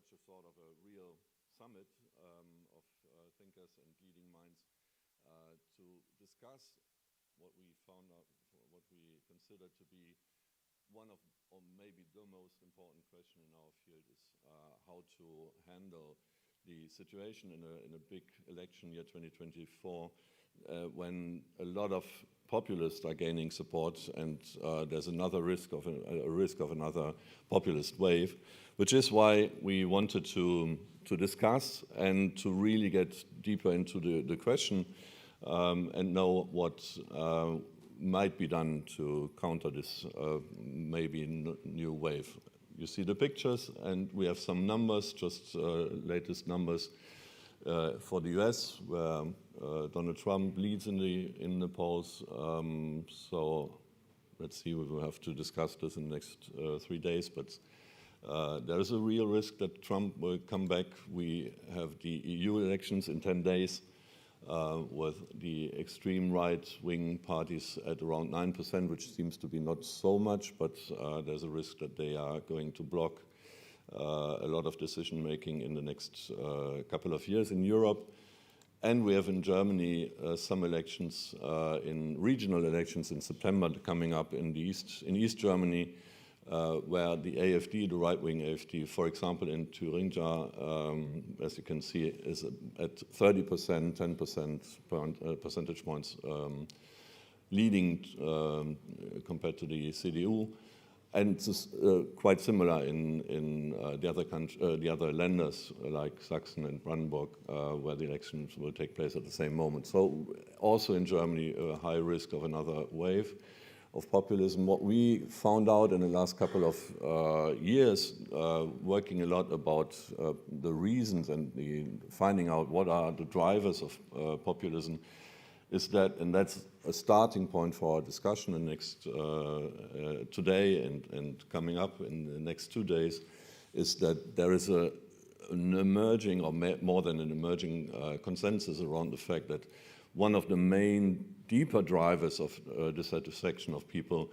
such a sort of a real summit of thinkers and leading minds to discuss what we found out, what we consider to be one of, or maybe the most important question in our field is how to handle the situation in a big election year 2024 when a lot of populists are gaining support and there's another risk of another populist wave, which is why we wanted to discuss and to really get deeper into the question and know what might be done to counter this maybe new wave. You see the pictures, and we have some numbers, just latest numbers for the US, where Donald Trump leads in the polls. So let's see, we will have to discuss this in the next 3 days, but there is a real risk that Trump will come back. We have the EU elections in 10 days. With the extreme right-wing parties at around 9%, which seems to be not so much, but there's a risk that they are going to block a lot of decision-making in the next couple of years in Europe. And we have in Germany some elections, in regional elections in September coming up in East Germany, where the AfD, the right-wing AfD, for example, in Thuringia, as you can see, is at 30%, 10% percentage points leading compared to the CDU. And it's quite similar in the other lenders like Sachsen and Brandenburg, where the elections will take place at the same moment. So also in Germany, a high risk of another wave of populism. What we found out in the last couple of years, working a lot about the reasons and finding out what are the drivers of populism, is that, and that's a starting point for our discussion in today and coming up in the next 2 days, is that there is an emerging, or more than an emerging, consensus around the fact that one of the main deeper drivers of dissatisfaction of people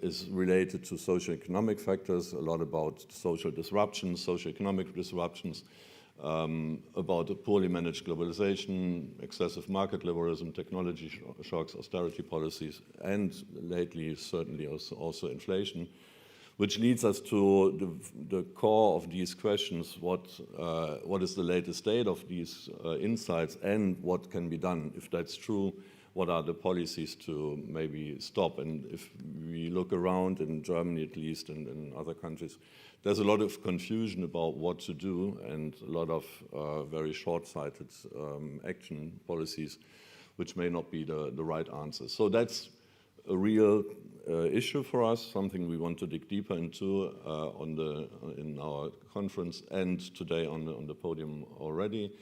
is related to socioeconomic factors, a lot about social disruptions, socioeconomic disruptions, about a poorly managed globalization, excessive market liberalism, technology shocks, austerity policies, and lately certainly also inflation, which leads us to the core of these questions: what is the latest state of these insights, and what can be done? If that's true, what are the policies to maybe stop? And if we look around in Germany, at least, and in other countries, there's a lot of confusion about what to do and a lot of very short-sighted action policies, which may not be the right answer. So that's a real issue for us, something we want to dig deeper into in our conference and today on the podium already.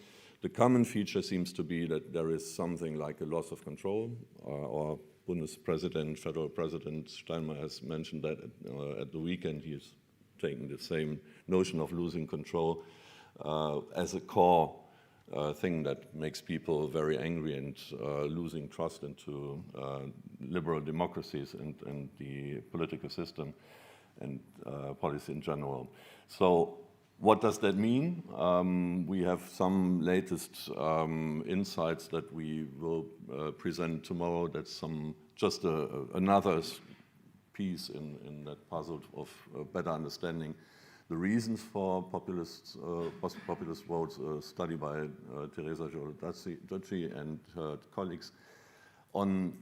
The common feature seems to be that there is something like a loss of control. Our Bundespräsident, Federal President Steinmeier has mentioned that at the weekend. He's taking the same notion of losing control as a core thing that makes people very angry and losing trust into liberal democracies and the political system and policy in general. So what does that mean? We have some latest insights that we will present tomorrow. That's just another piece in that puzzle of better understanding the reasons for populist votes, a study by Teresa Giordacci and her colleagues on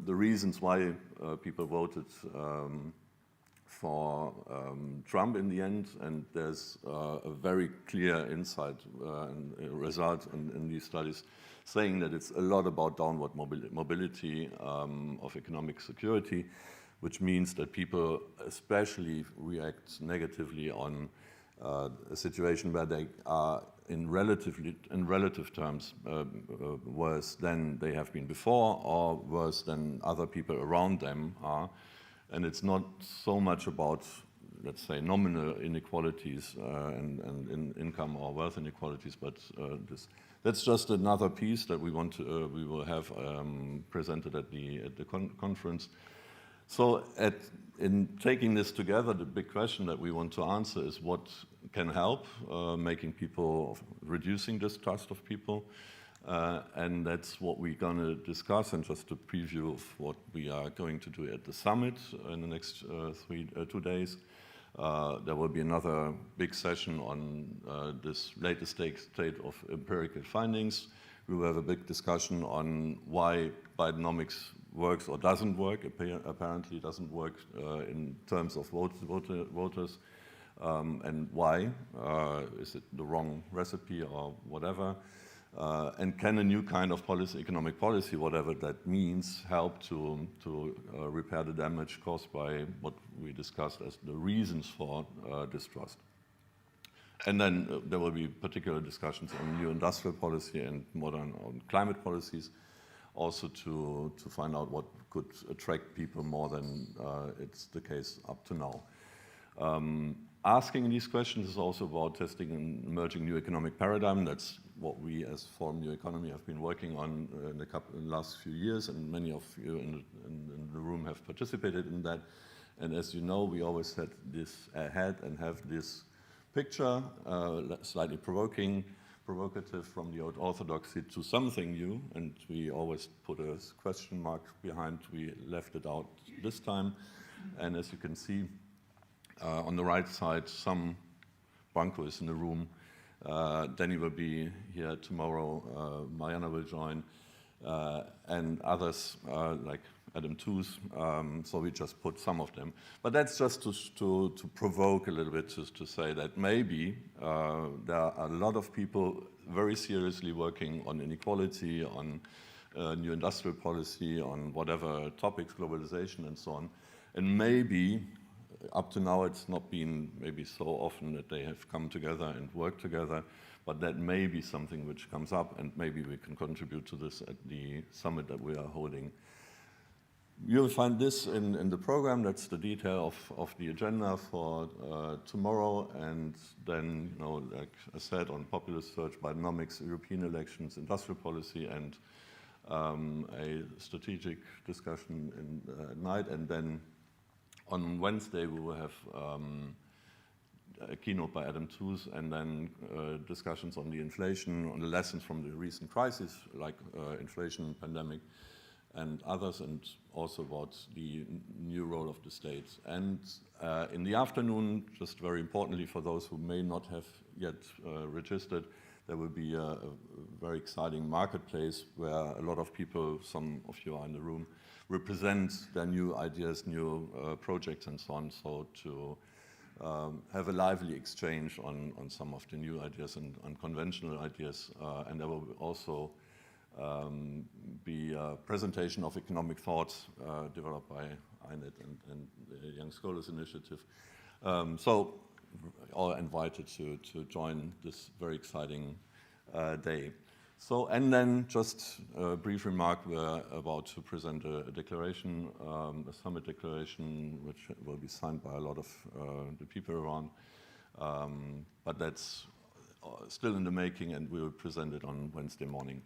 the reasons why people voted for Trump in the end. And there's a very clear insight and result in these studies saying that it's a lot about downward mobility of economic security, which means that people especially react negatively on a situation where they are in relative terms worse than they have been before, or worse than other people around them are. And it's not so much about, let's say, nominal inequalities and in income or wealth inequalities, but that's just another piece that we will have presented at the conference. So in taking this together, the big question that we want to answer is what can help making people, reducing distrust of people. And that's what we're going to discuss, and just a preview of what we are going to do at the summit in the next 2 days. There will be another big session on this latest state of empirical findings. We will have a big discussion on why Bidenomics works or doesn't work. Apparently doesn't work in terms of voters, and why. Is it the wrong recipe or whatever? And can a new kind of economic policy, whatever that means, help to repair the damage caused by what we discussed as the reasons for distrust? And then there will be particular discussions on new industrial policy and modern climate policies, also to find out what could attract people more than it's the case up to now. Asking these questions is also about testing an emerging new economic paradigm. That's what we as Forum New Economy have been working on in the last few years, and many of you in the room have participated in that. And as you know, we always had this and have this picture, slightly provocative from the old orthodoxy to something new, and we always put a question mark behind. We left it out this time, and as you can see, on the right side, Branko is in the room. Danny will be here tomorrow. Mariana will join, and others like Adam Tooze. So we just put some of them. But that's just to provoke a little bit, to say that maybe there are a lot of people very seriously working on inequality, on new industrial policy, on whatever topics, globalization and so on. And maybe up to now, it's not been maybe so often that they have come together and worked together, but that may be something which comes up, and maybe we can contribute to this at the summit that we are holding. You'll find this in the program. That's the detail of the agenda for tomorrow, and then, you know, like I said, on populist search, Bidenomics, European elections, industrial policy, and a strategic discussion at night, and then on Wednesday, we will have a keynote by Adam Tooze, and then discussions on the inflation, on the lessons from the recent crisis, like inflation, pandemic, and others, and also about the new role of the state. And in the afternoon, just very importantly for those who may not have yet registered, there will be a very exciting marketplace where a lot of people, some of you are in the room, represent their new ideas, new projects and so on, so to have a lively exchange on some of the new ideas and unconventional ideas. And there will also be a presentation of economic thought developed by INET and the Young Scholars Initiative. So all invited to join this very exciting day. So, and then just a brief remark, we're about to present a declaration, a summit declaration, which will be signed by a lot of the people around. But that's still in the making, and we will present it on Wednesday morning.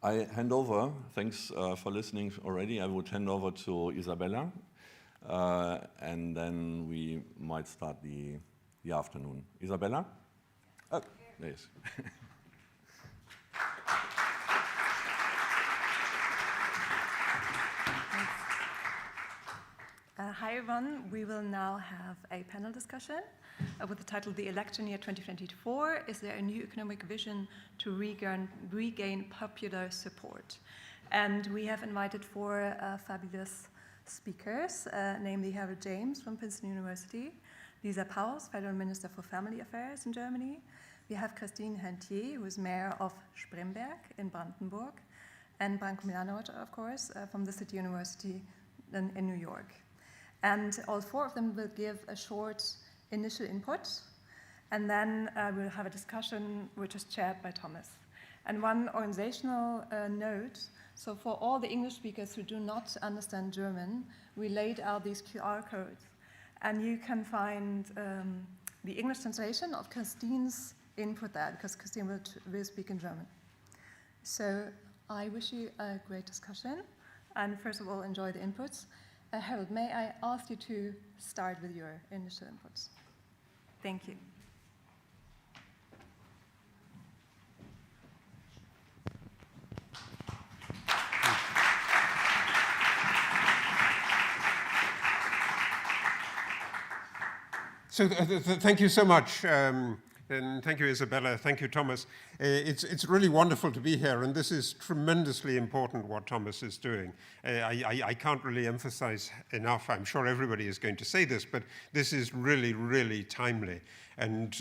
I hand over, thanks for listening already, I would hand over to Isabella, and then we might start the afternoon. Isabella? Oh, yes. Hi everyone, we will now have a panel discussion with the title The Election Year 2024, Is There a New Economic Vision to Regain Popular Support? And we have invited four fabulous speakers, namely Harold James from Princeton University, Lisa Paus, Federal Minister for Family Affairs in Germany. We have Christine Herrntier, who is Mayor of SPREM-BERG in Brandenburg, and BRANKO MILANOVIC, of course, from the City University in New York. And all four of them will give a short initial input, and then we'll have a discussion which is chaired by Thomas. And one organizational note, so for all the English speakers who do not understand German, we laid out these QR codes, and you can find the English translation of Christine's input there, because Christine will speak in German. So I wish you a great discussion. And first of all, enjoy the inputs. Harold, may I ask you to start with your initial inputs? Thank you. So thank you so much, and thank you, Isabella. Thank you, Thomas. It's really wonderful to be here, and this is tremendously important what Thomas is doing. I can't really emphasize enough. I'm sure everybody is going to say this, but this is really, really timely, and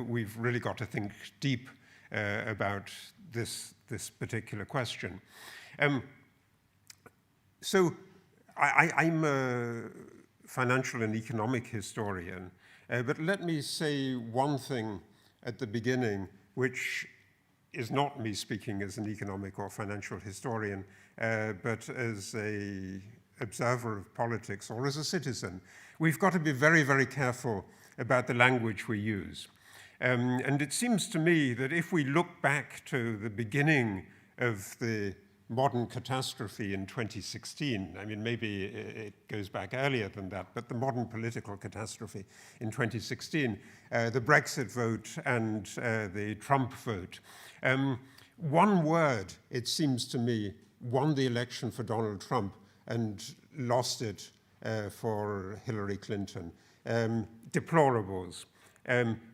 we've really got to think deep about this particular question. So I'm a financial and economic historian, but let me say one thing at the beginning, which is not me speaking as an economic or financial historian, but as an observer of politics or as a citizen. We've got to be very, very careful about the language we use. And it seems to me that if we look back to the beginning of the modern catastrophe in 2016. I mean, maybe it goes back earlier than that, but the modern political catastrophe in 2016, the Brexit vote and the Trump vote. One word, it seems to me, won the election for Donald Trump and lost it for Hillary Clinton. Deplorables.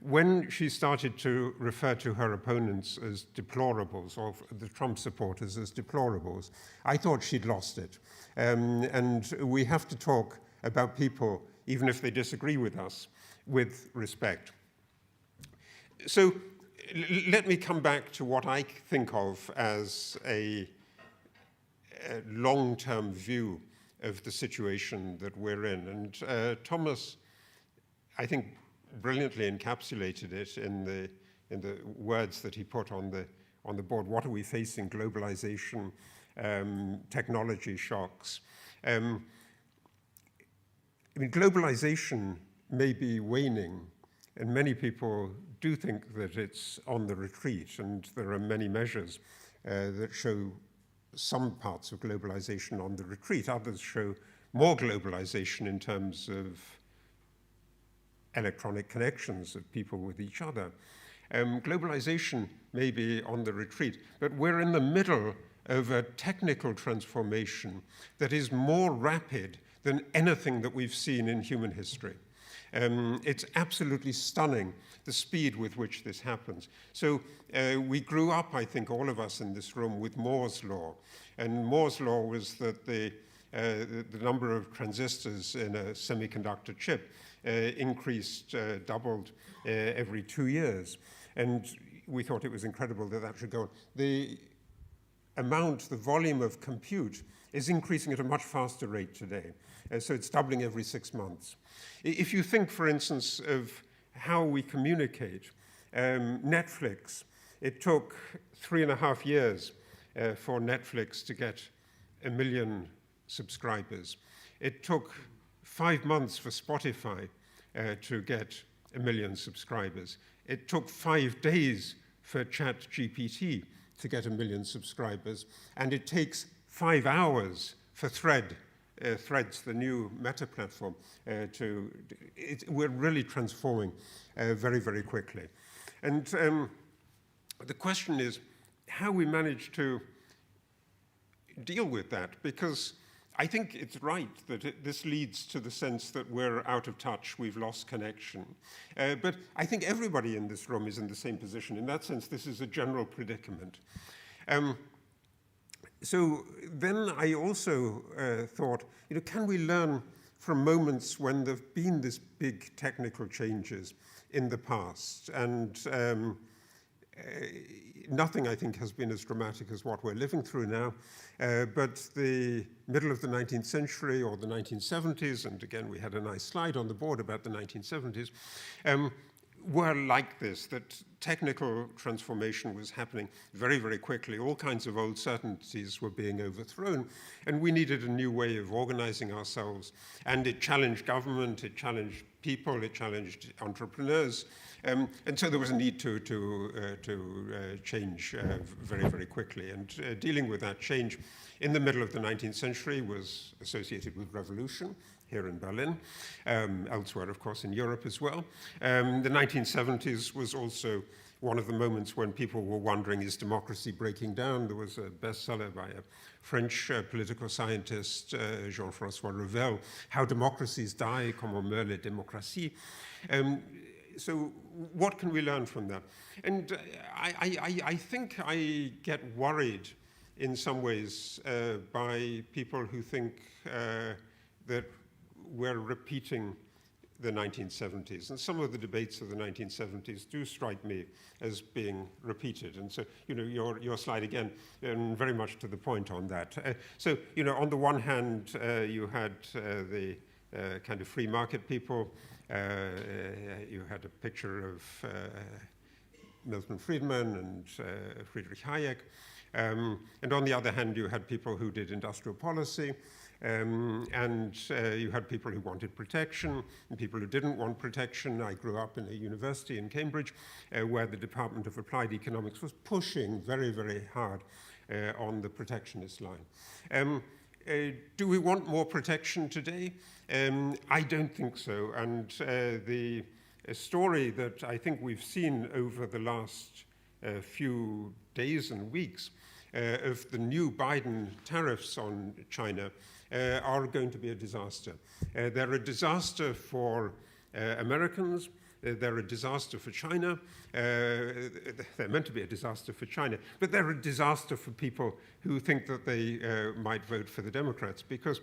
When she started to refer to her opponents as deplorables, or the Trump supporters as deplorables, I thought she'd lost it. And we have to talk about people, even if they disagree with us, with respect. So let me come back to what I think of as a long-term view of the situation that we're in. And Thomas, I think, brilliantly encapsulated it in the words that he put on the board. What are we facing? Globalization, technology shocks. I mean, globalization may be waning, and many people do think that it's on the retreat, and there are many measures that show some parts of globalization on the retreat. Others show more globalization in terms of electronic connections of people with each other. Globalization may be on the retreat, but we're in the middle of a technical transformation that is more rapid than anything that we've seen in human history. It's absolutely stunning, the speed with which this happens. So we grew up, I think, all of us in this room, with Moore's law. And Moore's law was that the number of transistors in a semiconductor chip increased, doubled every 2 years. And we thought it was incredible that that should go on. The volume of compute is increasing at a much faster rate today. So it's doubling every 6 months. If you think, for instance, of how we communicate, Netflix, it took 3.5 years for Netflix to get 1 million subscribers. It took 5 months for Spotify to get 1 million subscribers. It took 5 days for ChatGPT to get 1 million subscribers. And it takes 5 hours for Threads, the new Meta platform, we're really transforming very, very quickly. And the question is how we manage to deal with that, because I think it's right that this leads to the sense that we're out of touch, we've lost connection. But I think everybody in this room is in the same position. In that sense, this is a general predicament. So then I also thought, can we learn from moments when there have been these big technical changes in the past? And nothing, I think, has been as dramatic as what we're living through now. But the middle of the 19th century or the 1970s, and again, we had a nice slide on the board about the 1970s, were like this, that technical transformation was happening very, very quickly. All kinds of old certainties were being overthrown, and we needed a new way of organizing ourselves. And it challenged government, it challenged people, it challenged entrepreneurs, and so there was a need to change very, very quickly. And dealing with that change in the middle of the 19th century was associated with revolution here in Berlin, elsewhere, of course, in Europe as well. The 1970s was also one of the moments when people were wondering, is democracy breaking down? There was a bestseller by a French political scientist, Jean-François Revel, How Democracies Die, Comment meurt la démocratie. So what can we learn from that? And I think I get worried in some ways by people who think that we're repeating the 1970s. And some of the debates of the 1970s do strike me as being repeated. And so, your slide again, very much to the point on that. So, on the one hand, you had the kind of free market people. You had a picture of Milton Friedman and Friedrich Hayek. And on the other hand, you had people who did industrial policy. And you had people who wanted protection and people who didn't want protection. I grew up in a university in Cambridge where the Department of Applied Economics was pushing very, very hard on the protectionist line. Do we want more protection today? I don't think so. And the story that I think we've seen over the last few days and weeks of the new Biden tariffs on China are going to be a disaster. They're a disaster for Americans. They're a disaster for China. They're meant to be a disaster for China, but they're a disaster for people who think that they might vote for the Democrats, because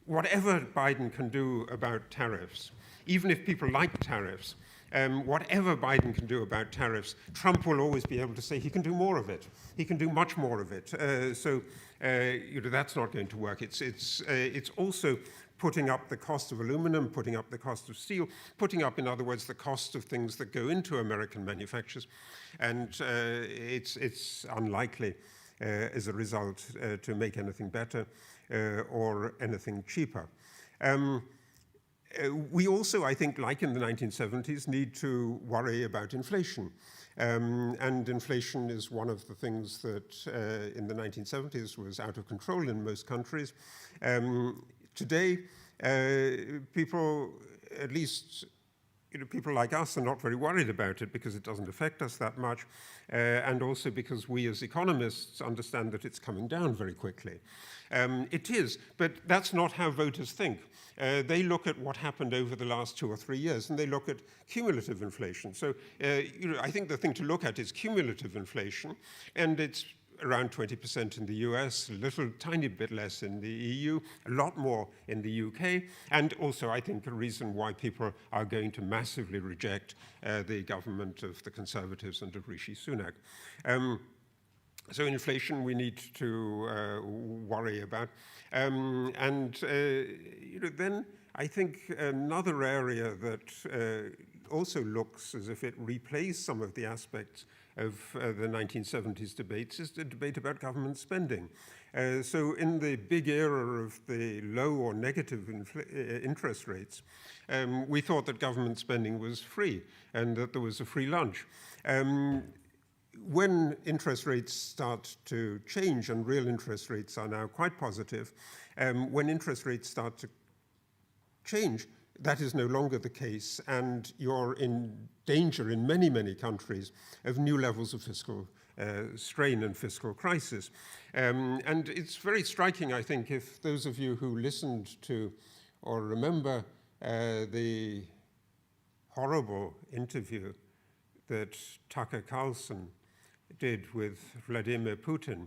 whatever Biden can do about tariffs, even if people like tariffs, whatever Biden can do about tariffs, Trump will always be able to say he can do more of it. He can do much more of it. So that's not going to work. It's also putting up the cost of aluminum, putting up the cost of steel, putting up, in other words, the cost of things that go into American manufacturers. And it's unlikely, as a result, to make anything better or anything cheaper. We also, I think, like in the 1970s, need to worry about inflation. And inflation is one of the things that in the 1970s was out of control in most countries. Today, people, at least people like us, are not very worried about it because it doesn't affect us that much, and also because we as economists understand that it's coming down very quickly. It is, but that's not how voters think. They look at what happened over the last 2 or 3 years, and they look at cumulative inflation. So I think the thing to look at is cumulative inflation, and it's around 20% in the US, a little tiny bit less in the EU, a lot more in the UK, and also I think a reason why people are going to massively reject the government of the Conservatives and of Rishi Sunak. So inflation we need to worry about. Then I think another area that also looks as if it replays some of the aspects of the 1970s debates is the debate about government spending. So in the big era of the low or negative interest rates, we thought that government spending was free and that there was a free lunch. When interest rates start to change, and real interest rates are now quite positive, when interest rates start to change, that is no longer the case, and you're in danger in many, many countries of new levels of fiscal strain and fiscal crisis. And it's very striking, I think, if those of you who listened to or remember the horrible interview that Tucker Carlson did with Vladimir Putin.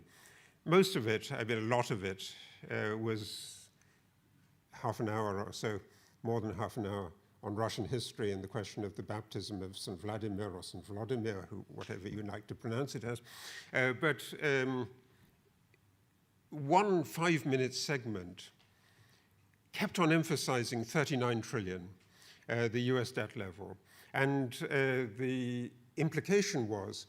Most of it, I mean a lot of it, was half an hour or so, more than half an hour, on Russian history and the question of the baptism of St. Vladimir or St. Vladimir, whatever you like to pronounce it as. But one 5-minute segment kept on emphasizing 39 trillion, the US debt level. And the implication was,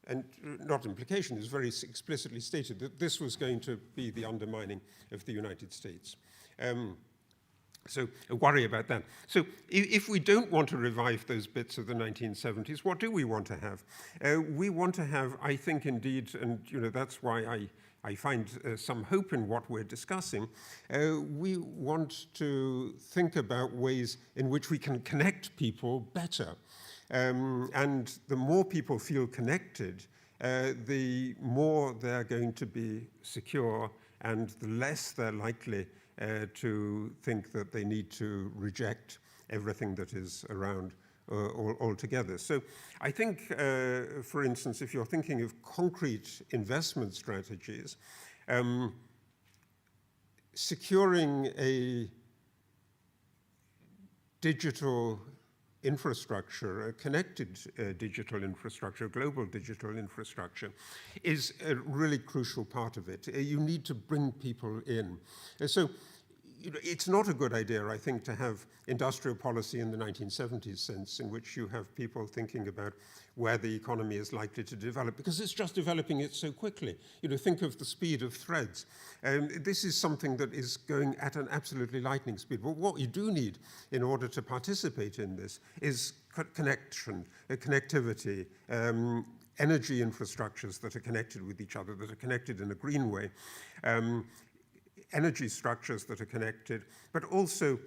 and not implication, is very explicitly stated, that this was going to be the undermining of the United States. So a worry about that. So if we don't want to revive those bits of the 1970s, what do we want to have? We want to have, I think indeed, and that's why I find some hope in what we're discussing, we want to think about ways in which we can connect people better. And the more people feel connected, the more they're going to be secure and the less they're likely to think that they need to reject everything that is around altogether. So I think, for instance, if you're thinking of concrete investment strategies, securing a digital infrastructure, a connected digital infrastructure, global digital infrastructure, is a really crucial part of it. You need to bring people in. So it's not a good idea, I think, to have industrial policy in the 1970s sense, in which you have people thinking about where the economy is likely to develop, because it's just developing it so quickly. Think of the speed of threads. This is something that is going at an absolutely lightning speed. But what you do need in order to participate in this is connection, connectivity, energy infrastructures that are connected with each other, that are connected in a green way, energy structures that are connected, but also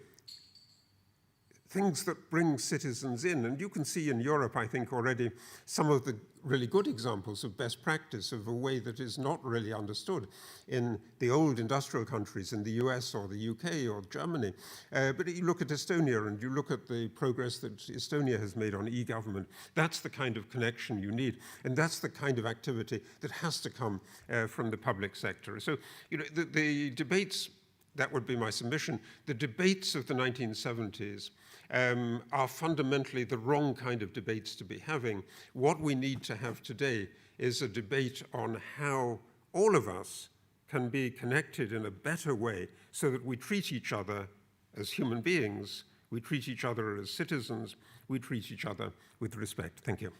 things that bring citizens in. And you can see in Europe, I think, already some of the really good examples of best practice of a way that is not really understood in the old industrial countries, in the US or the UK or Germany. But you look at Estonia and you look at the progress that Estonia has made on e-government. That's the kind of connection you need. And that's the kind of activity that has to come from the public sector. So, the debates, that would be my submission, the debates of the 1970s are fundamentally the wrong kind of debates to be having. What we need to have today is a debate on how all of us can be connected in a better way so that we treat each other as human beings, we treat each other as citizens, we treat each other with respect. Thank you.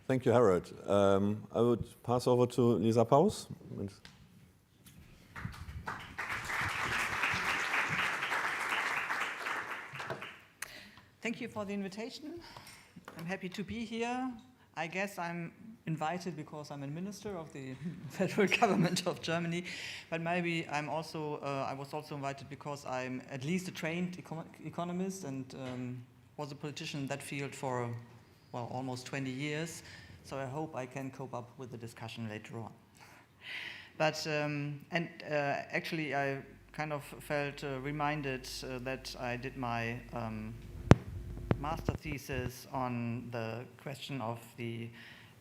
Thank you, Harold. I would pass over to Lisa PAUS. Thank you for the invitation. I'm happy to be here. I guess I'm invited because I'm a minister of the federal government of Germany, but maybe I was also invited because I'm at least a trained economist and was a politician in that field for almost 20 years, so I hope I can cope up with the discussion later on. But, actually I kind of felt reminded that I did my master thesis on the question of the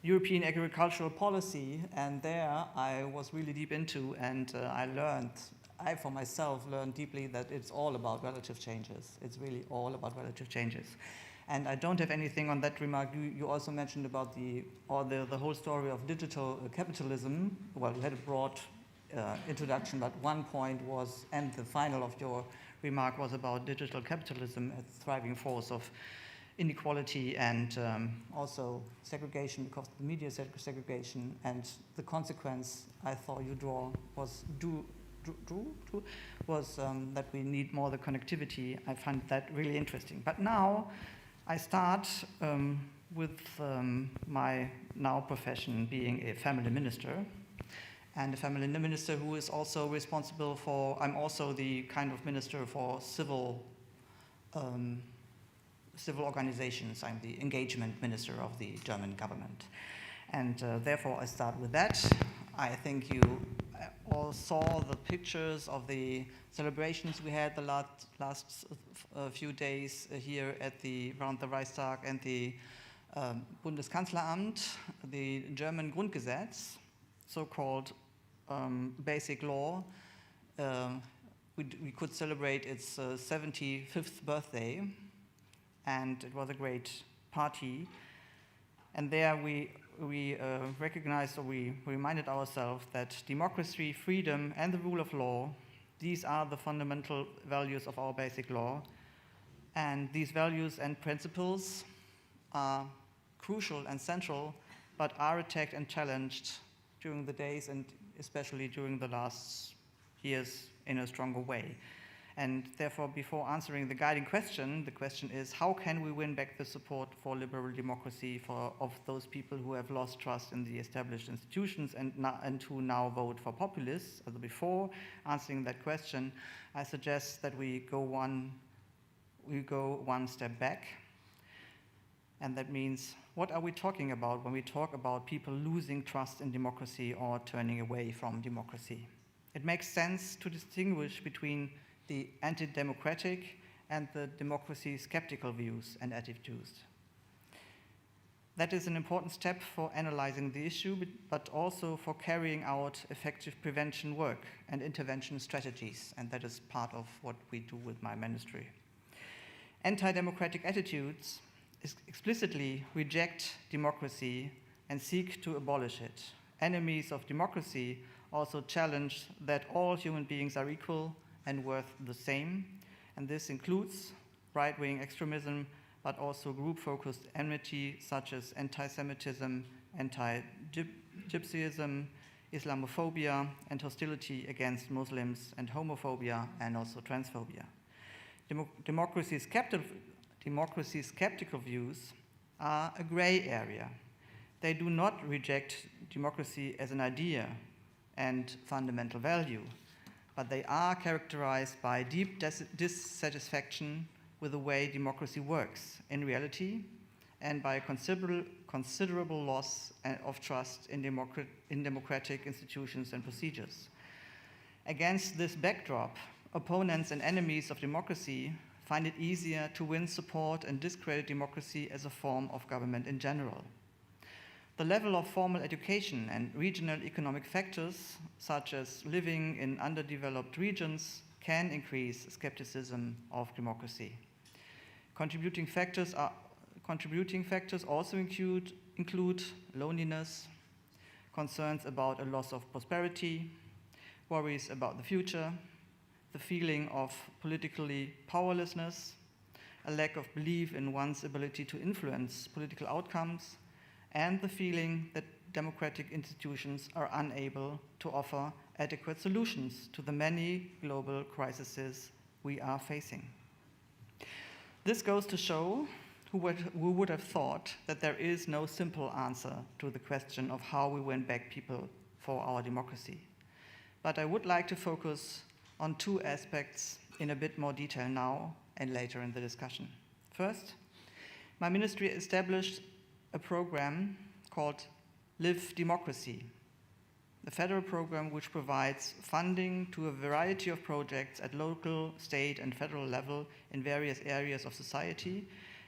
European agricultural policy, and there I was really deep into, and I for myself learned deeply that it's all about relative changes. It's really all about relative changes. And I don't have anything on that remark. You also mentioned about the whole story of digital capitalism. Well, you had a broad introduction, but one point was, and the final of your remark was about digital capitalism as a thriving force of inequality and also segregation, because the media segregation, and the consequence I thought you drew was that we need more the connectivity. I find that really interesting. But now I start with my now profession being a family minister, and a family minister who is also responsible for, I'm also the kind of minister for civil organizations. I'm the engagement minister of the German government. And therefore I start with that. I think you all saw the pictures of the celebrations we had the last few days here around the Reichstag and the Bundeskanzleramt, the German Grundgesetz, so-called basic law. We could celebrate its 75th birthday, and it was a great party. And there we recognized, or we reminded ourselves that democracy, freedom, and the rule of law, these are the fundamental values of our basic law. And these values and principles are crucial and central but are attacked and challenged during the days and especially during the last years in a stronger way. And therefore, before answering the guiding question, the question is, how can we win back the support for liberal democracy of those people who have lost trust in the established institutions and who now vote for populists? So before answering that question, I suggest that we go one step back. And that means, what are we talking about when we talk about people losing trust in democracy or turning away from democracy? It makes sense to distinguish between the anti-democratic and the democracy-skeptical views and attitudes. That is an important step for analyzing the issue, but also for carrying out effective prevention work and intervention strategies, and that is part of what we do with my ministry. Anti-democratic attitudes explicitly reject democracy and seek to abolish it. Enemies of democracy also challenge that all human beings are equal and worth the same, and this includes right-wing extremism, but also group-focused enmity such as anti-Semitism, anti-Gypsyism, Islamophobia, and hostility against Muslims, and homophobia, and also transphobia. Democracy-skeptical views are a gray area. They do not reject democracy as an idea and fundamental value, but they are characterized by deep dissatisfaction with the way democracy works in reality and by a considerable loss of trust in democratic institutions and procedures. Against this backdrop, opponents and enemies of democracy find it easier to win support and discredit democracy as a form of government in general. The level of formal education and regional economic factors, such as living in underdeveloped regions, can increase skepticism of democracy. Contributing factors also include loneliness, concerns about a loss of prosperity, worries about the future, the feeling of politically powerlessness, a lack of belief in one's ability to influence political outcomes, and the feeling that democratic institutions are unable to offer adequate solutions to the many global crises we are facing. This goes to show who would have thought that there is no simple answer to the question of how we win back people for our democracy. But I would like to focus on two aspects in a bit more detail now and later in the discussion. First, my ministry established a program called Live Democracy, a federal program which provides funding to a variety of projects at local, state, and federal level in various areas of society,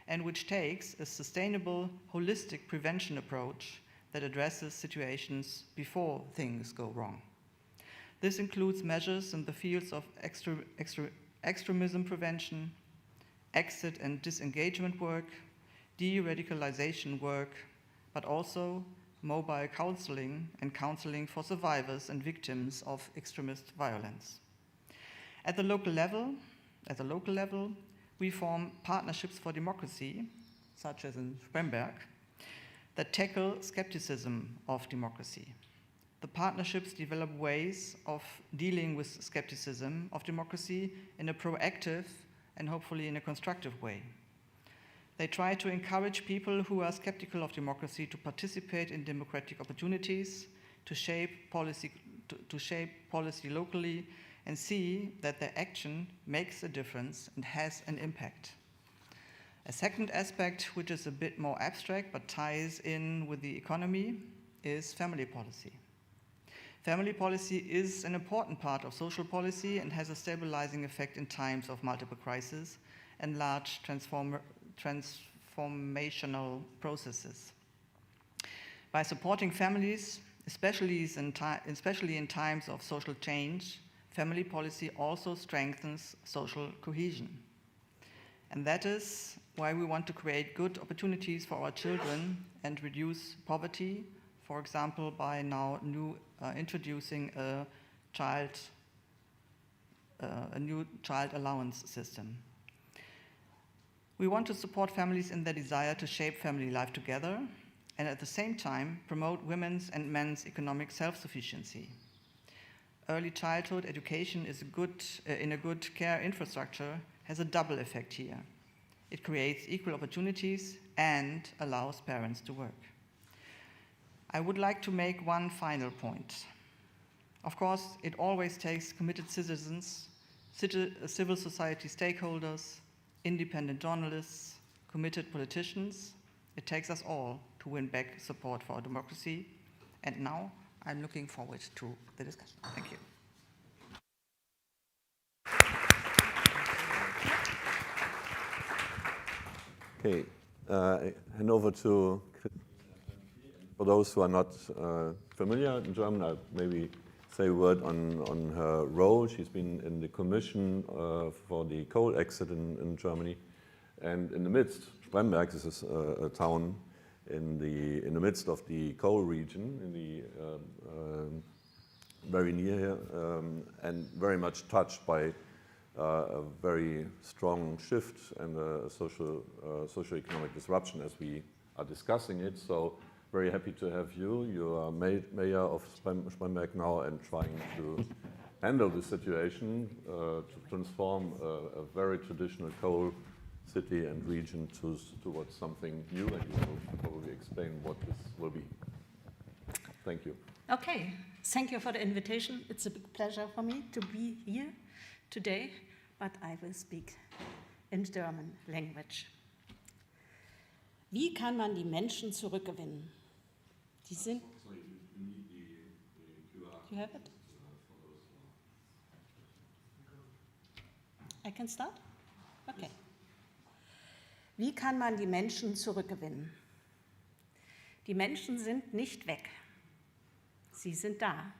and which takes a sustainable, holistic prevention approach that addresses situations before things go wrong. This includes measures in the fields of extremism prevention, exit and disengagement work, de-radicalization work, but also mobile counseling and counseling for survivors and victims of extremist violence. At the local level, we form partnerships for democracy, such as in SPREM-BERG, that tackle skepticism of democracy. The partnerships develop ways of dealing with skepticism of democracy in a proactive and hopefully in a constructive way. They try to encourage people who are skeptical of democracy to participate in democratic opportunities, to shape policy locally, and see that their action makes a difference and has an impact. A second aspect, which is a bit more abstract but ties in with the economy, is family policy. Family policy is an important part of social policy and has a stabilizing effect in times of multiple crises and large transformational processes. By supporting families, especially in times of social change, family policy also strengthens social cohesion. And that is why we want to create good opportunities for our children and reduce poverty, for example, by now introducing a new child allowance system. We want to support families in their desire to shape family life together and at the same time promote women's and men's economic self-sufficiency. Early childhood education is in a good care infrastructure has a double effect here. It creates equal opportunities and allows parents to work. I would like to make one final point. Of course, it always takes committed citizens, civil society stakeholders, independent journalists, committed politicians. It takes us all to win back support for our democracy. And now I'm looking forward to the discussion. Thank you. Okay, hand over to, for those who are not familiar in German, I'll maybe say a word on her role. She's been in the commission for the coal exit in Germany. And in the midst, SPREM-BERG is a town in the midst of the coal region, in the very near here, and very much touched by a very strong shift and a socio-economic disruption as we are discussing it. So very happy to have you. You are mayor of SPREM-BERG now and trying to handle the situation to transform a very traditional coal city and region towards something new, and you will probably explain what this will be. Thank you. Okay, thank you for the invitation. It's a big pleasure for me to be here today, but I will speak in German language. Wie kann man die Menschen zurückgewinnen? Die sind. Sorry, you need the QR. You have it? I can start? Okay. Wie kann man die Menschen zurückgewinnen? Die Menschen sind nicht weg. Sie sind da.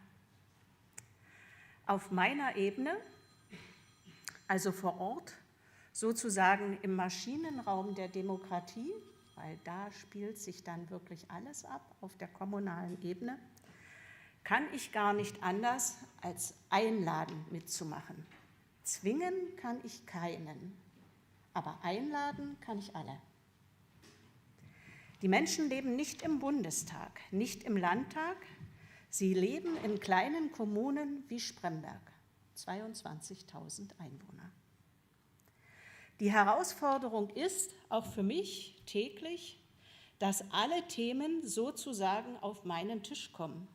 Auf meiner Ebene, also vor Ort, sozusagen im Maschinenraum der Demokratie, weil da spielt sich dann wirklich alles ab auf der kommunalen Ebene, kann ich gar nicht anders als einladen mitzumachen. Zwingen kann ich keinen, aber einladen kann ich alle. Die Menschen leben nicht im Bundestag, nicht im Landtag, sie leben in kleinen Kommunen wie SPREM-BERG, 22.000 Einwohner. Die Herausforderung ist, auch für mich täglich, dass alle Themen sozusagen auf meinen Tisch kommen,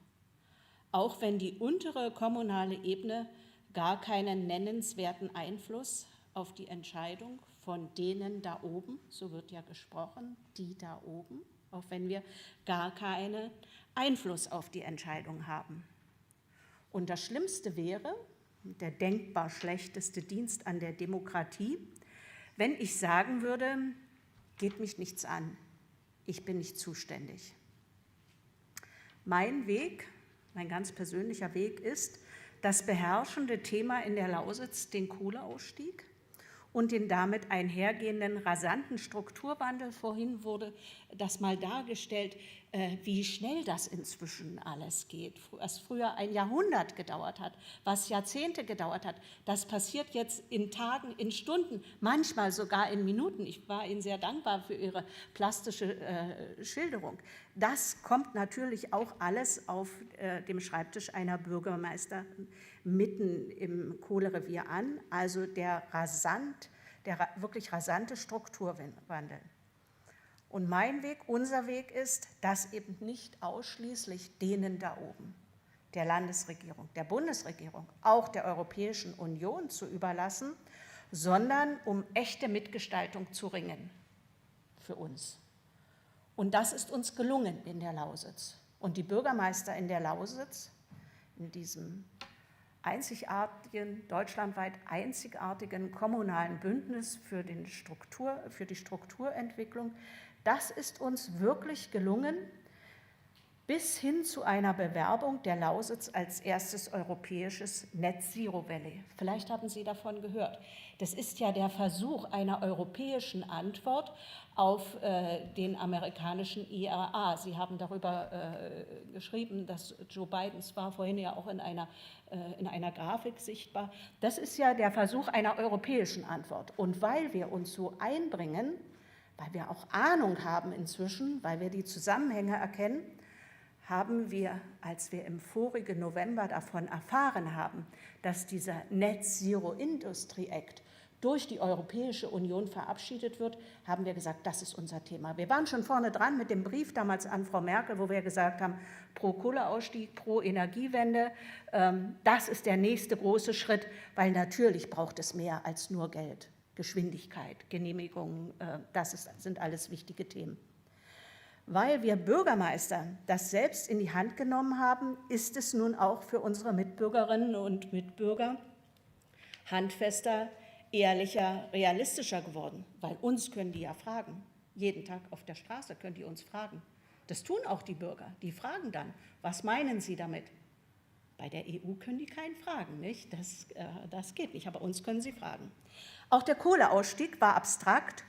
auch wenn die untere kommunale Ebene gar keinen nennenswerten Einfluss auf die Entscheidung von denen da oben, so wird ja gesprochen, die da oben, auch wenn wir gar keinen Einfluss auf die Entscheidung haben. Und das Schlimmste wäre, der denkbar schlechteste Dienst an der Demokratie, wenn ich sagen würde, geht mich nichts an, ich bin nicht zuständig. Mein Weg, mein ganz persönlicher Weg ist, das beherrschende Thema in der Lausitz, den Kohleausstieg und den damit einhergehenden rasanten Strukturwandel. Vorhin wurde das mal dargestellt, wie schnell das inzwischen alles geht. Was früher ein Jahrhundert gedauert hat, was Jahrzehnte gedauert hat, das passiert jetzt in Tagen, in Stunden, manchmal sogar in Minuten. Ich war Ihnen sehr dankbar für Ihre plastische Schilderung. Das kommt natürlich auch alles auf dem Schreibtisch einer Bürgermeisterin mitten im Kohlerevier an, also der wirklich rasante Strukturwandel. Und mein Weg, unser Weg ist, das eben nicht ausschließlich denen da oben, der Landesregierung, der Bundesregierung, auch der Europäischen Union zu überlassen, sondern um echte Mitgestaltung zu ringen für uns. Und das ist uns gelungen in der Lausitz. Und die Bürgermeister in der Lausitz, in diesem einzigartigen, deutschlandweit einzigartigen kommunalen Bündnis für die Strukturentwicklung, das ist uns wirklich gelungen, bis hin zu einer Bewerbung der Lausitz als erstes europäisches Net-Zero Valley. Vielleicht haben Sie davon gehört. Das ist ja der Versuch einer europäischen Antwort auf den amerikanischen IRA. Sie haben darüber geschrieben, dass Joe Biden, es war vorhin ja auch in einer Grafik sichtbar, das ist ja der Versuch einer europäischen Antwort. Und weil wir uns so einbringen, weil wir auch Ahnung haben inzwischen, weil wir die Zusammenhänge erkennen, haben wir, als wir im vorigen November davon erfahren haben, dass dieser Net Zero Industry Act durch die Europäische Union verabschiedet wird, haben wir gesagt, das ist unser Thema. Wir waren schon vorne dran mit dem Brief damals an Frau Merkel, wo wir gesagt haben, pro Kohleausstieg, pro Energiewende, das ist der nächste große Schritt, weil natürlich braucht es mehr als nur Geld, Geschwindigkeit, Genehmigungen, sind alles wichtige Themen. Weil wir Bürgermeister das selbst in die Hand genommen haben, ist es nun auch für unsere Mitbürgerinnen und Mitbürger handfester, ehrlicher, realistischer geworden, weil uns können die ja fragen. Jeden Tag auf der Straße können die uns fragen. Das tun auch die Bürger. Die fragen dann, was meinen Sie damit? Bei der EU können die keinen fragen, nicht? Das geht nicht, aber uns können sie fragen. Auch der Kohleausstieg war abstrakt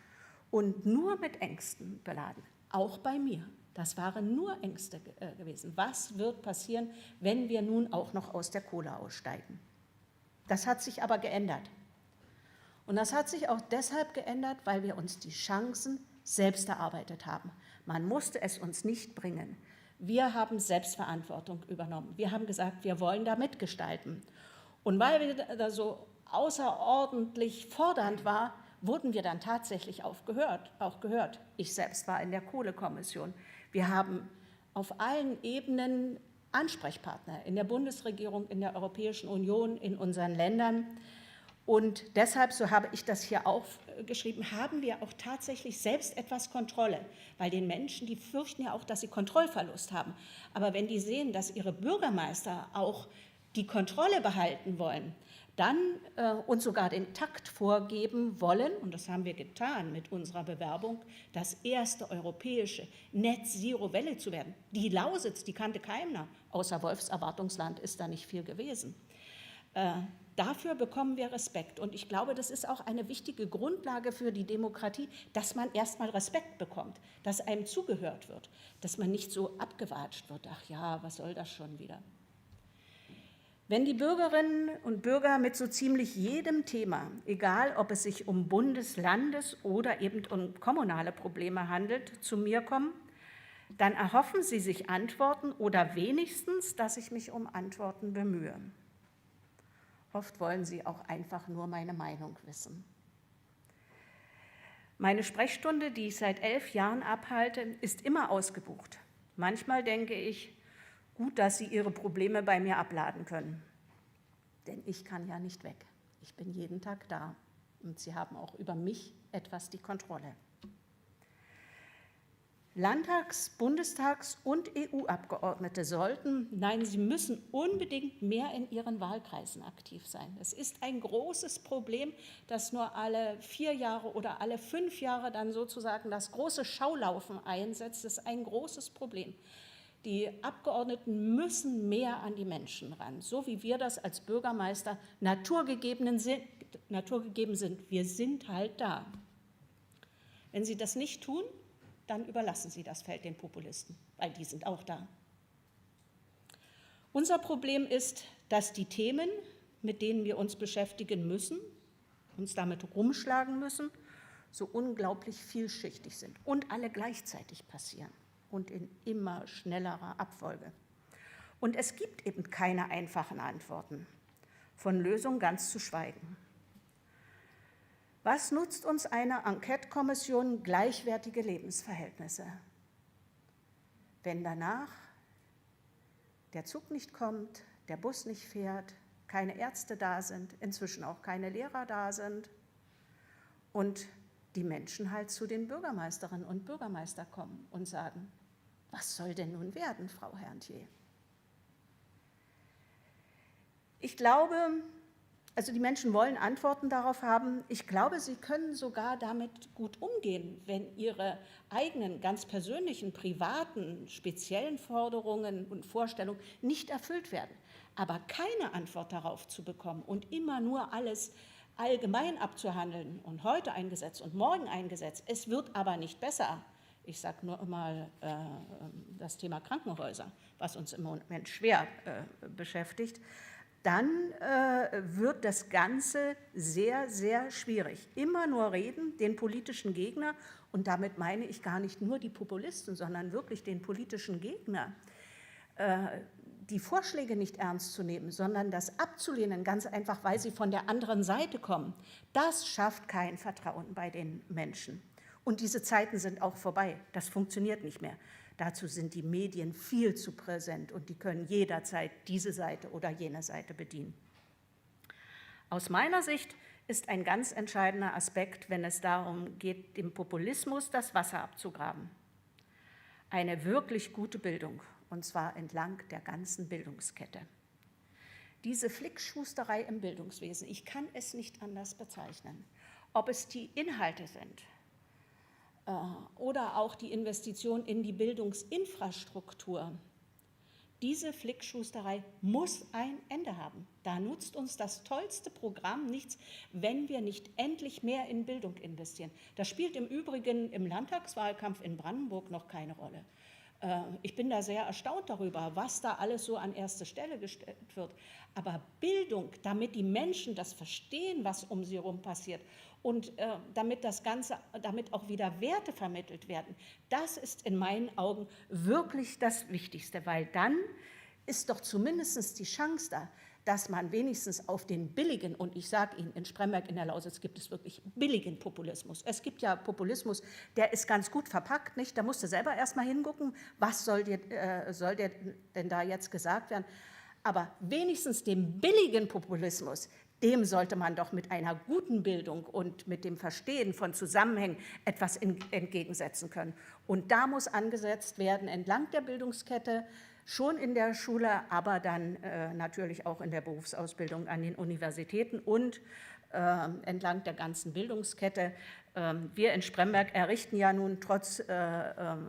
und nur mit Ängsten beladen. Auch bei mir. Das waren nur Ängste gewesen. Was wird passieren, wenn wir nun auch noch aus der Kohle aussteigen? Das hat sich aber geändert. Und das hat sich auch deshalb geändert, weil wir uns die Chancen selbst erarbeitet haben. Man musste es uns nicht bringen. Wir haben Selbstverantwortung übernommen. Wir haben gesagt, wir wollen da mitgestalten. Und weil wir da so außerordentlich fordernd waren, wurden wir dann tatsächlich auch gehört. Ich selbst war in der Kohlekommission. Wir haben auf allen Ebenen Ansprechpartner in der Bundesregierung, in der Europäischen Union, in unseren Ländern. Und deshalb, so habe ich das hier aufgeschrieben, haben wir auch tatsächlich selbst etwas Kontrolle. Weil den Menschen, die fürchten ja auch, dass sie Kontrollverlust haben. Aber wenn die sehen, dass ihre Bürgermeister auch die Kontrolle behalten wollen, dann uns sogar den Takt vorgeben wollen, und das haben wir getan mit unserer Bewerbung, das erste europäische Net-Zero-Welle zu werden. Die Lausitz, die kannte keiner, außer Wolfserwartungsland ist da nicht viel gewesen. Dafür bekommen wir Respekt. Und ich glaube, das ist auch eine wichtige Grundlage für die Demokratie, dass man erstmal Respekt bekommt, dass einem zugehört wird, dass man nicht so abgewatscht wird. Ach ja, was soll das schon wieder? Wenn die Bürgerinnen und Bürger mit so ziemlich jedem Thema, egal ob es sich um Bundes-, Landes- oder eben um kommunale Probleme handelt, zu mir kommen, dann erhoffen sie sich Antworten oder wenigstens, dass ich mich um Antworten bemühe. Oft wollen sie auch einfach nur meine Meinung wissen. Meine Sprechstunde, die ich seit 11 Jahren abhalte, ist immer ausgebucht. Manchmal denke ich, gut, dass Sie Ihre Probleme bei mir abladen können. Denn ich kann ja nicht weg. Ich bin jeden Tag da. Und Sie haben auch über mich etwas die Kontrolle. Landtags-, Bundestags- und EU-Abgeordnete sollten, nein, sie müssen unbedingt mehr in ihren Wahlkreisen aktiv sein. Es ist ein großes Problem, dass nur alle 4 Jahre oder alle 5 Jahre dann sozusagen das große Schaulaufen einsetzt. Das ist ein großes Problem. Die Abgeordneten müssen mehr an die Menschen ran, so wie wir das als Bürgermeister naturgegeben sind. Wir sind halt da. Wenn sie das nicht tun, dann überlassen sie das Feld den Populisten, weil die sind auch da. Unser Problem ist, dass die Themen, mit denen wir uns beschäftigen müssen, uns damit rumschlagen müssen, so unglaublich vielschichtig sind und alle gleichzeitig passieren und in immer schnellerer Abfolge. Und es gibt eben keine einfachen Antworten, von Lösungen ganz zu schweigen. Was nutzt uns eine Enquete-Kommission gleichwertige Lebensverhältnisse, wenn danach der Zug nicht kommt, der Bus nicht fährt, keine Ärzte da sind, inzwischen auch keine Lehrer da sind und die Menschen halt zu den Bürgermeisterinnen und Bürgermeistern kommen und sagen, was soll denn nun werden, Frau Herrntier? Ich glaube, also die Menschen wollen Antworten darauf haben. Ich glaube, sie können sogar damit gut umgehen, wenn ihre eigenen, ganz persönlichen, privaten, speziellen Forderungen und Vorstellungen nicht erfüllt werden. Aber keine Antwort darauf zu bekommen und immer nur alles allgemein abzuhandeln und heute ein Gesetz und morgen ein Gesetz, es wird aber nicht besser. Ich sage nur mal das Thema Krankenhäuser, was uns im Moment schwer beschäftigt. dann wird das Ganze sehr, sehr schwierig. Immer nur reden, den politischen Gegner, und damit meine ich gar nicht nur die Populisten, sondern wirklich den politischen Gegner, die Vorschläge nicht ernst zu nehmen, sondern das abzulehnen, ganz einfach, weil sie von der anderen Seite kommen, das schafft kein Vertrauen bei den Menschen. Und diese Zeiten sind auch vorbei. Das funktioniert nicht mehr. Dazu sind die Medien viel zu präsent und die können jederzeit diese Seite oder jene Seite bedienen. Aus meiner Sicht ist ein ganz entscheidender Aspekt, wenn es darum geht, dem Populismus das Wasser abzugraben. Eine wirklich gute Bildung, und zwar entlang der ganzen Bildungskette. Diese Flickschusterei im Bildungswesen, ich kann es nicht anders bezeichnen, ob es die Inhalte sind, oder auch die Investition in die Bildungsinfrastruktur. Diese Flickschusterei muss ein Ende haben. Da nutzt uns das tollste Programm nichts, wenn wir nicht endlich mehr in Bildung investieren. Das spielt im Übrigen im Landtagswahlkampf in Brandenburg noch keine Rolle. Ich bin da sehr erstaunt darüber, was da alles so an erste Stelle gestellt wird. Aber Bildung, damit die Menschen das verstehen, was um sie herum passiert, und damit das Ganze, damit auch wieder Werte vermittelt werden, das ist in meinen Augen wirklich das Wichtigste, weil dann ist doch zumindest die Chance da, dass man wenigstens auf den billigen, und ich sage Ihnen, in Sprem-Berg in der Lausitz gibt es wirklich billigen Populismus. Es gibt ja Populismus, der ist ganz gut verpackt, nicht? Da musst du selber erst mal hingucken, was soll dir denn da jetzt gesagt werden. Aber wenigstens dem billigen Populismus, dem sollte man doch mit einer guten Bildung und mit dem Verstehen von Zusammenhängen etwas entgegensetzen können. Und da muss angesetzt werden entlang der Bildungskette, schon in der Schule, aber dann natürlich auch in der Berufsausbildung an den Universitäten und entlang der ganzen Bildungskette. Wir in Sprem-Berg errichten ja nun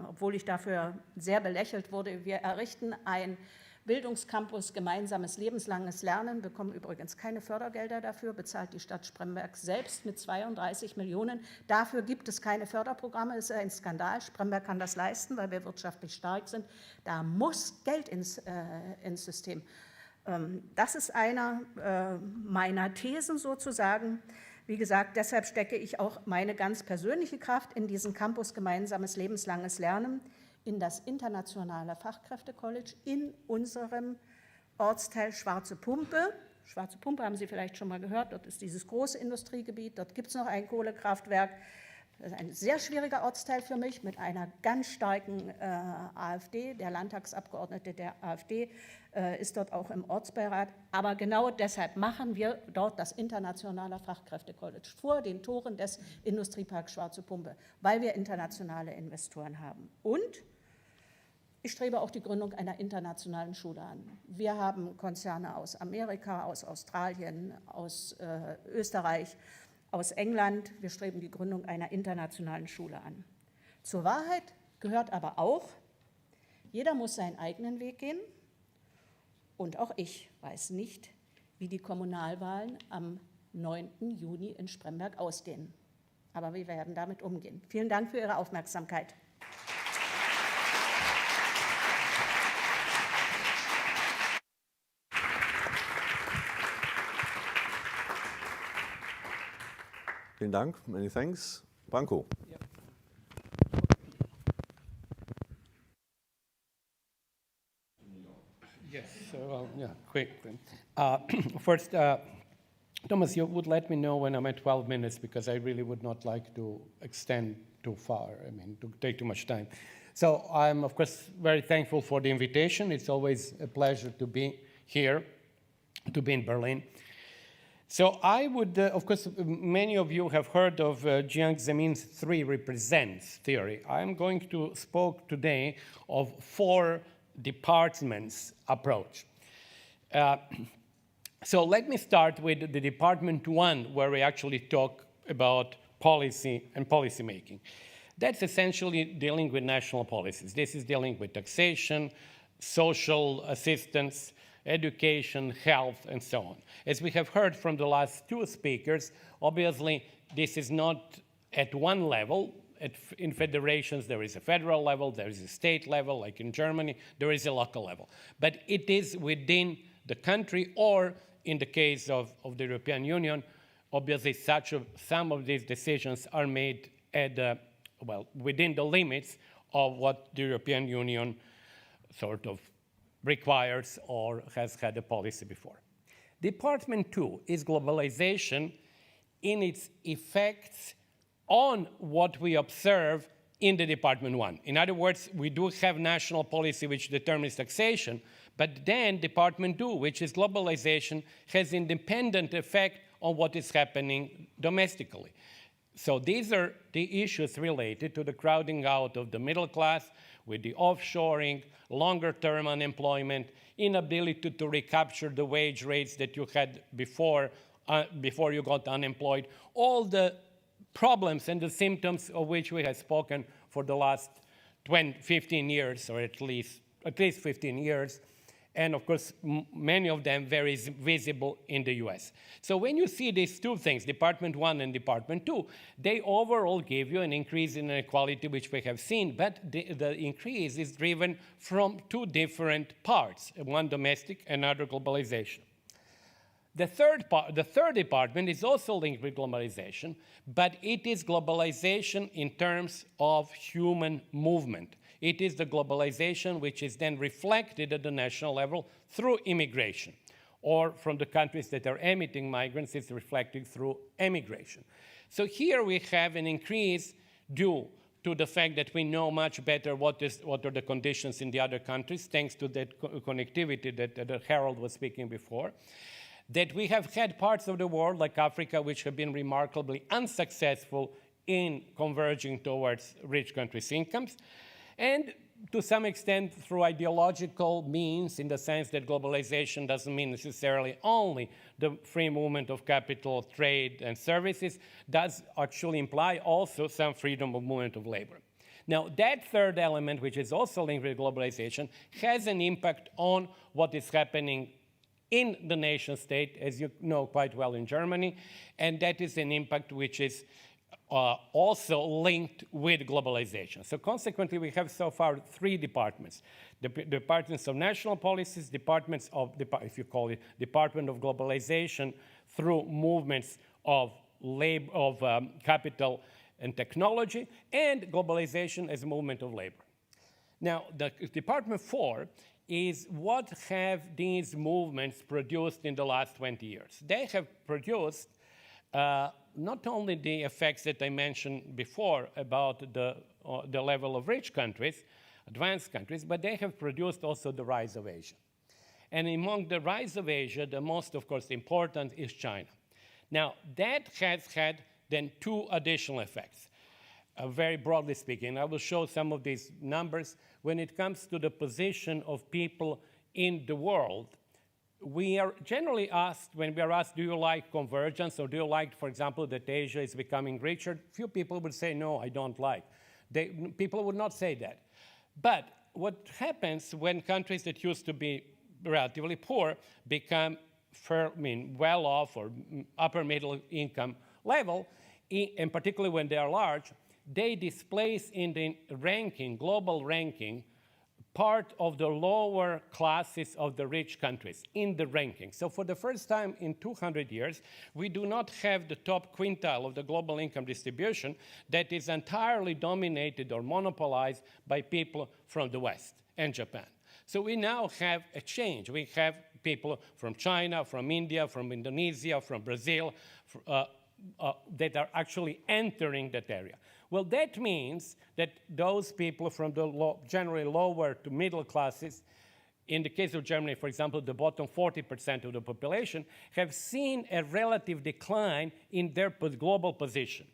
obwohl ich dafür sehr belächelt wurde, wir errichten ein Bildungscampus gemeinsames lebenslanges Lernen, bekommen übrigens keine Fördergelder dafür, bezahlt die Stadt Sprem-Berg selbst mit 32 Millionen. Dafür gibt es keine Förderprogramme, das ist ein Skandal. Sprem-Berg kann das leisten, weil wir wirtschaftlich stark sind. Da muss Geld ins System. Das ist einer meiner Thesen sozusagen. Wie gesagt, deshalb stecke ich auch meine ganz persönliche Kraft in diesen Campus gemeinsames lebenslanges Lernen, in das internationale Fachkräftecollege in unserem Ortsteil Schwarze Pumpe. Schwarze Pumpe haben Sie vielleicht schon mal gehört, dort ist dieses große Industriegebiet, dort gibt es noch ein Kohlekraftwerk. Das ist ein sehr schwieriger Ortsteil für mich mit einer ganz starken AfD. Der Landtagsabgeordnete der AfD ist dort auch im Ortsbeirat. Aber genau deshalb machen wir dort das internationale Fachkräftecollege vor den Toren des Industrieparks Schwarze Pumpe, weil wir internationale Investoren haben. Und ich strebe auch die Gründung einer internationalen Schule an. Wir haben Konzerne aus Amerika, aus Australien, aus Österreich, aus England. Wir streben die Gründung einer internationalen Schule an. Zur Wahrheit gehört aber auch, jeder muss seinen eigenen Weg gehen. Und auch ich weiß nicht, wie die Kommunalwahlen am 9. Juni in Sprem-Berg ausgehen. Aber wir werden damit umgehen. Vielen Dank für Ihre Aufmerksamkeit. Vielen Dank, many thanks. Branko. Yes, so yeah, quickly. First, Thomas, you would let me know when I'm at 12 minutes because I really would not like to extend too far, to take too much time. So I'm, of course, very thankful for the invitation. It's always a pleasure to be here, to be in Berlin. So I would, of course, many of you have heard of Jiang Zemin's 3 represents theory. I'm going to speak today of 4 departments approach. So let me start with the department 1, where we actually talk about policy and policy making. That's essentially dealing with national policies. This is dealing with taxation, social assistance, education, health, and so on. As we have heard from the last 2 speakers, obviously this is not at one level. In federations, there is a federal level, there is a state level, like in Germany, there is a local level. But it is within the country, or in the case of the European Union, obviously some of these decisions are made at within the limits of what the European Union sort of requires or has had a policy before. Department 2 is globalization in its effects on what we observe in the Department 1. In other words, we do have national policy which determines taxation, but then Department 2, which is globalization, has independent effect on what is happening domestically. So these are the issues related to the crowding out of the middle class with the offshoring, longer-term unemployment, inability to recapture the wage rates that you had before you got unemployed, all the problems and the symptoms of which we have spoken for the last 15 years, or at least 15 years, and of course, many of them very visible in the US. So when you see these two things, Department 1 and Department 2, they overall give you an increase in inequality, which we have seen, but the increase is driven from two different parts, one domestic, another globalization. The third department is also linked with globalization, but it is globalization in terms of human movement. It is the globalization which is then reflected at the national level through immigration, or from the countries that are emitting migrants, it's reflected through emigration. So here we have an increase due to the fact that we know much better what are the conditions in the other countries, thanks to that connectivity that Harold was speaking before. That we have had parts of the world, like Africa, which have been remarkably unsuccessful in converging towards rich countries' incomes, and to some extent through ideological means, in the sense that globalization doesn't mean necessarily only the free movement of capital, trade, and services, does actually imply also some freedom of movement of labor. Now, that third element, which is also linked with globalization, has an impact on what is happening in the nation state, as you know quite well in Germany, and that is an impact which is also linked with globalization. So consequently, we have so far three departments. The departments of national policies, departments of, if you call it, Department of Globalization through movements of capital and technology, and globalization as a movement of labor. Now, the Department 4 is what have these movements produced in the last 20 years. They have produced not only the effects that I mentioned before about the level of rich countries, advanced countries, but they have produced also the rise of Asia. And among the rise of Asia, the most, of course, important is China. Now, that has had then two additional effects. Very broadly speaking, I will show some of these numbers. When it comes to the position of people in the world, we are generally asked, when we are asked, do you like convergence, or do you like, for example, that Asia is becoming richer? Few people would say, no, I don't like. People would not say that. But what happens when countries that used to be relatively poor become well off or upper middle income level, and particularly when they are large, they displace in the ranking, global ranking, part of the lower classes of the rich countries in the ranking. So for the first time in 200 years, we do not have the top quintile of the global income distribution that is entirely dominated or monopolized by people from the West and Japan. So we now have a change. We have people from China, from India, from Indonesia, from Brazil, that are actually entering that area. Well, that means that those people from the generally lower to middle classes, in the case of Germany, for example, the bottom 40% of the population, have seen a relative decline in their global position.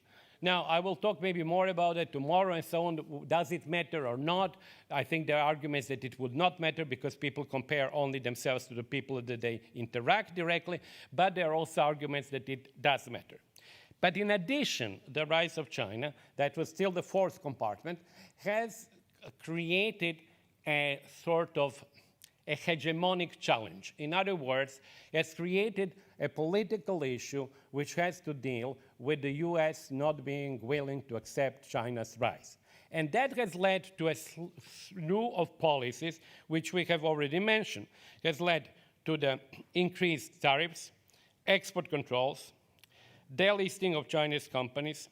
Now, I will talk maybe more about it tomorrow and so on. Does it matter or not? I think there are arguments that it would not matter because people compare only themselves to the people that they interact directly, but there are also arguments that it does matter. But in addition, the rise of China, that was still the fourth compartment, has created a sort of a hegemonic challenge. In other words, has created a political issue which has to deal with the US not being willing to accept China's rise. And that has led to a slew of policies which we have already mentioned. It has led to the increased tariffs, export controls, delisting of Chinese companies,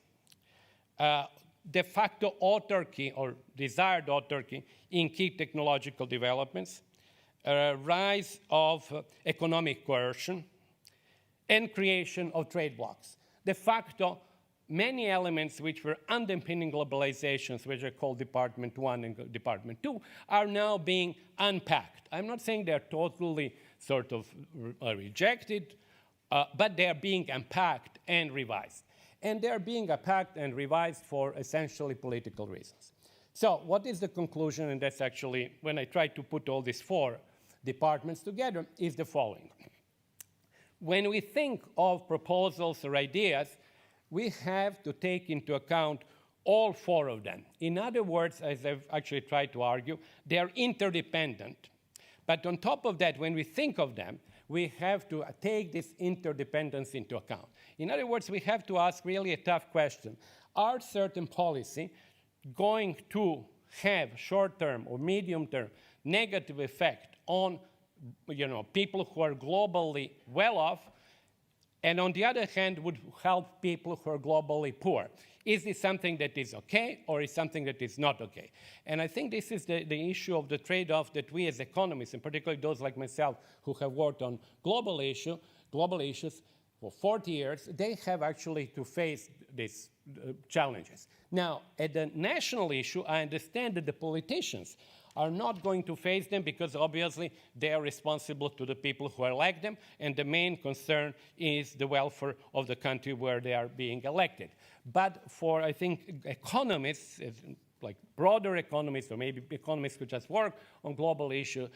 de facto autarky or desired autarky in key technological developments, rise of economic coercion, and creation of trade blocs. De facto, many elements which were underpinning globalizations, which are called Department 1 and Department 2, are now being unpacked. I'm not saying they're totally sort of rejected, but they're being unpacked and revised. And they're being unpacked and revised for essentially political reasons. So what is the conclusion? And that's actually, when I try to put all these 4 departments together, is the following. When we think of proposals or ideas, we have to take into account all 4 of them. In other words, as I've actually tried to argue, they are interdependent. But on top of that, when we think of them, we have to take this interdependence into account. In other words, we have to ask really a tough question. Are certain policy going to have short-term or medium-term negative effect on people who are globally well-off, and on the other hand, would help people who are globally poor? Is this something that is okay, or is something that is not okay? And I think this is the issue of the trade-off that we as economists, and particularly those like myself who have worked on global issues for 40 years, they have actually to face these challenges. Now, at the national issue, I understand that the politicians are not going to face them because obviously they are responsible to the people who elect them, and the main concern is the welfare of the country where they are being elected. But for, I think, economists, like broader economists, or maybe economists who just work on global issues,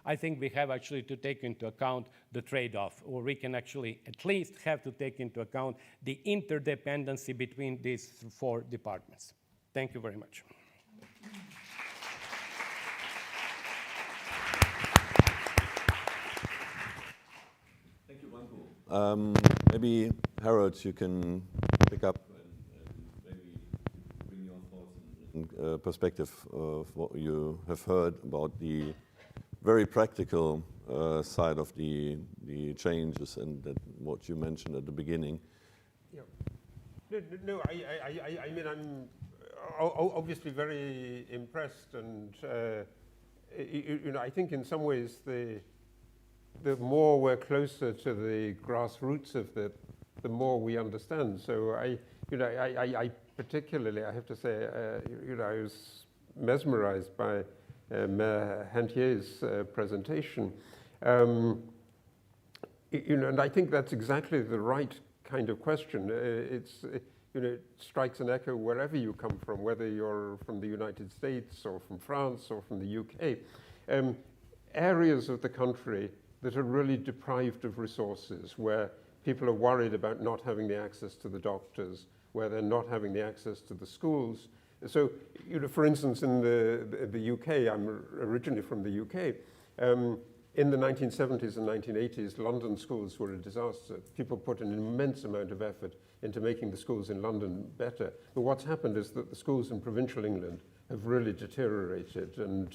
I think we have actually to take into account the trade-off, or we can actually at least have to take into account the interdependency between these 4 departments. Thank you very much. Maybe, Harold, you can pick up and maybe bring your thoughts and perspective of what you have heard about the very practical side of the changes and what you mentioned at the beginning. Yeah. No, I mean, I'm obviously very impressed, and I think in some ways the more we're closer to the grassroots of it, the more we understand. So I particularly, I have to say, I was mesmerized by Mayor Herntier's presentation. And I think that's exactly the right kind of question. It strikes an echo wherever you come from, whether you're from the United States or from France or from the UK. Areas of the country that are really deprived of resources, where people are worried about not having the access to the doctors, where they're not having the access to the schools. So, for instance, in the UK, I'm originally from the UK, in the 1970s and 1980s, London schools were a disaster. People put an immense amount of effort into making the schools in London better. But what's happened is that the schools in provincial England have really deteriorated, and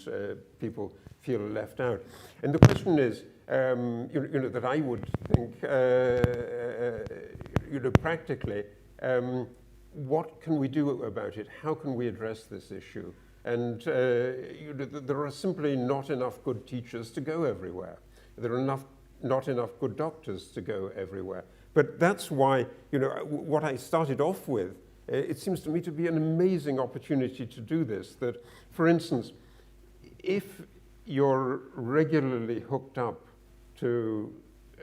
people feel left out. And the question is, that I would think, practically, what can we do about it? How can we address this issue? And there are simply not enough good teachers to go everywhere. There are not enough good doctors to go everywhere. But that's why, what I started off with, it seems to me to be an amazing opportunity to do this. That, for instance, if you're regularly hooked up to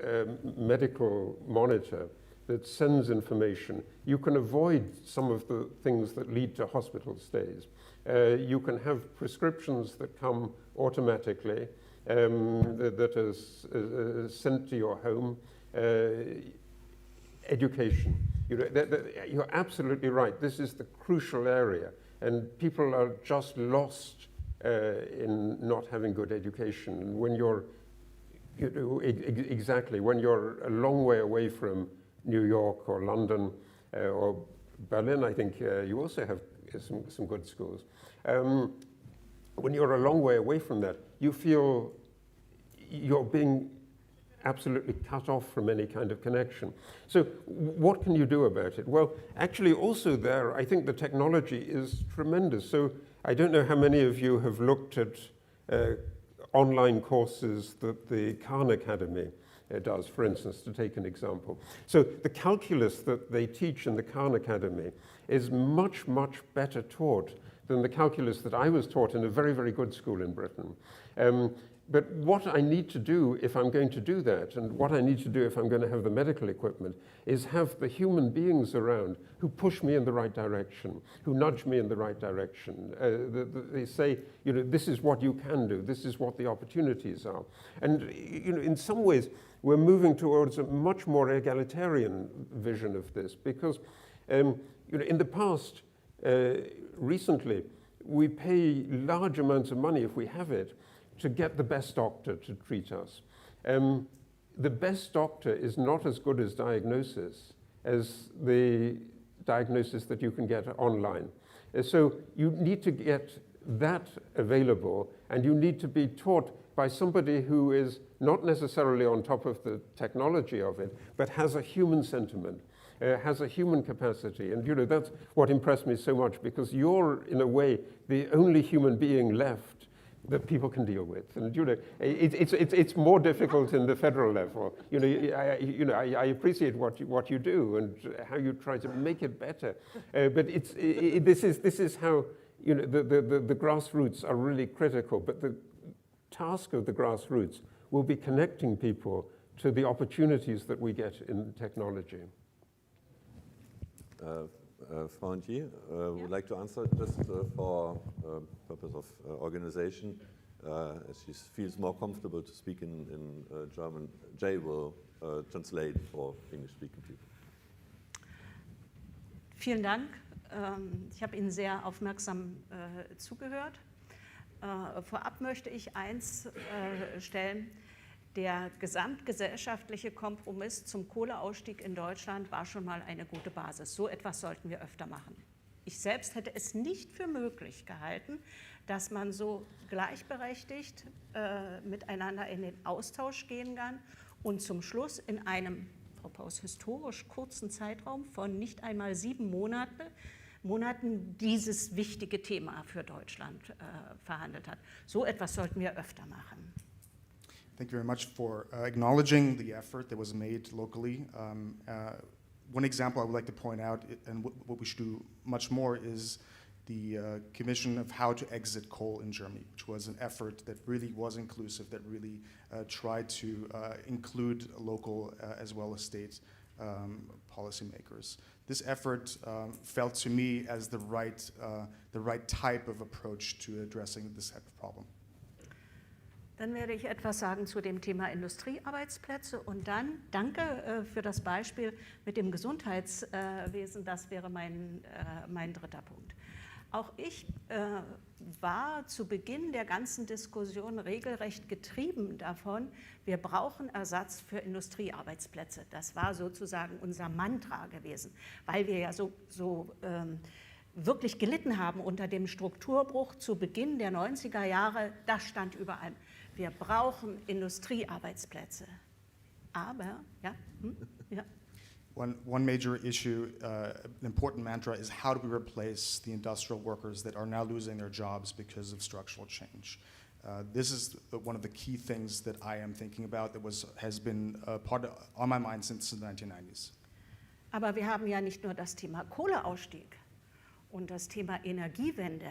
a medical monitor that sends information, you can avoid some of the things that lead to hospital stays. You can have prescriptions that come automatically, that are sent to your home. Education. You're absolutely right. This is the crucial area, and people are just lost in not having good education. And when you're exactly when you're a long way away from New York or London or Berlin, I think you also have some good schools. When you're a long way away from that, you feel you're being absolutely cut off from any kind of connection. So what can you do about it? Well, actually also there, I think the technology is tremendous. So I don't know how many of you have looked at online courses that the Khan Academy does, for instance, to take an example. So the calculus that they teach in the Khan Academy is much, much better taught than the calculus that I was taught in a very, very good school in Britain. But what I need to do if I'm going to do that, and what I need to do if I'm going to have the medical equipment, is have the human beings around who push me in the right direction, who nudge me in the right direction. They say, you know, this is what you can do, this is what the opportunities are. And you know, in some ways, we're moving towards a much more egalitarian vision of this, because you know, in the past, recently, we pay large amounts of money, if we have it, to get the best doctor to treat us. The best doctor is not as good as diagnosis as the diagnosis that you can get online. So you need to get that available, and you need to be taught by somebody who is not necessarily on top of the technology of it, but has a human sentiment, has a human capacity. And you know, that's what impressed me so much, because you're, in a way, the only human being left that people can deal with. And you know, it's more difficult in the federal level. You know, I appreciate what you do and how you try to make it better. But this is how, you know, the grassroots are really critical. But the task of the grassroots will be connecting people to the opportunities that we get in technology. Herrntier, would like to answer just for purpose of organization, as she feels more comfortable to speak in German. Jay will translate for English-speaking people. Vielen Dank. Ich habe Ihnen sehr aufmerksam zugehört. Vorab möchte ich eins stellen. Der gesamtgesellschaftliche Kompromiss zum Kohleausstieg in Deutschland war schon mal eine gute Basis. So etwas sollten wir öfter machen. Ich selbst hätte es nicht für möglich gehalten, dass man so gleichberechtigt miteinander in den Austausch gehen kann und zum Schluss in einem, Frau Paus, historisch kurzen Zeitraum von nicht einmal 7 Monaten dieses wichtige Thema für Deutschland verhandelt hat. So etwas sollten wir öfter machen. Thank you very much for acknowledging the effort that was made locally. One example I would like to point out, and what we should do much more, is the Commission of How to Exit Coal in Germany, which was an effort that really was inclusive, that really tried to include local as well as state policymakers. This effort felt to me as the right type of approach to addressing this type of problem. Dann werde ich etwas sagen zu dem Thema Industriearbeitsplätze und dann danke für das Beispiel mit dem Gesundheitswesen. Das wäre mein dritter Punkt. Auch ich war zu Beginn der ganzen Diskussion regelrecht getrieben davon, wir brauchen Ersatz für Industriearbeitsplätze. Das war sozusagen unser Mantra gewesen, weil wir ja so wirklich gelitten haben unter dem Strukturbruch zu Beginn der 90er Jahre. Das stand überall. Wir brauchen Industriearbeitsplätze. Aber, ja. One major issue, an important mantra, is how do we replace the industrial workers that are now losing their jobs because of structural change? This is one of the key things that I am thinking about that has been on my mind since the 1990s. Aber wir haben ja nicht nur das Thema Kohleausstieg und das Thema Energiewende.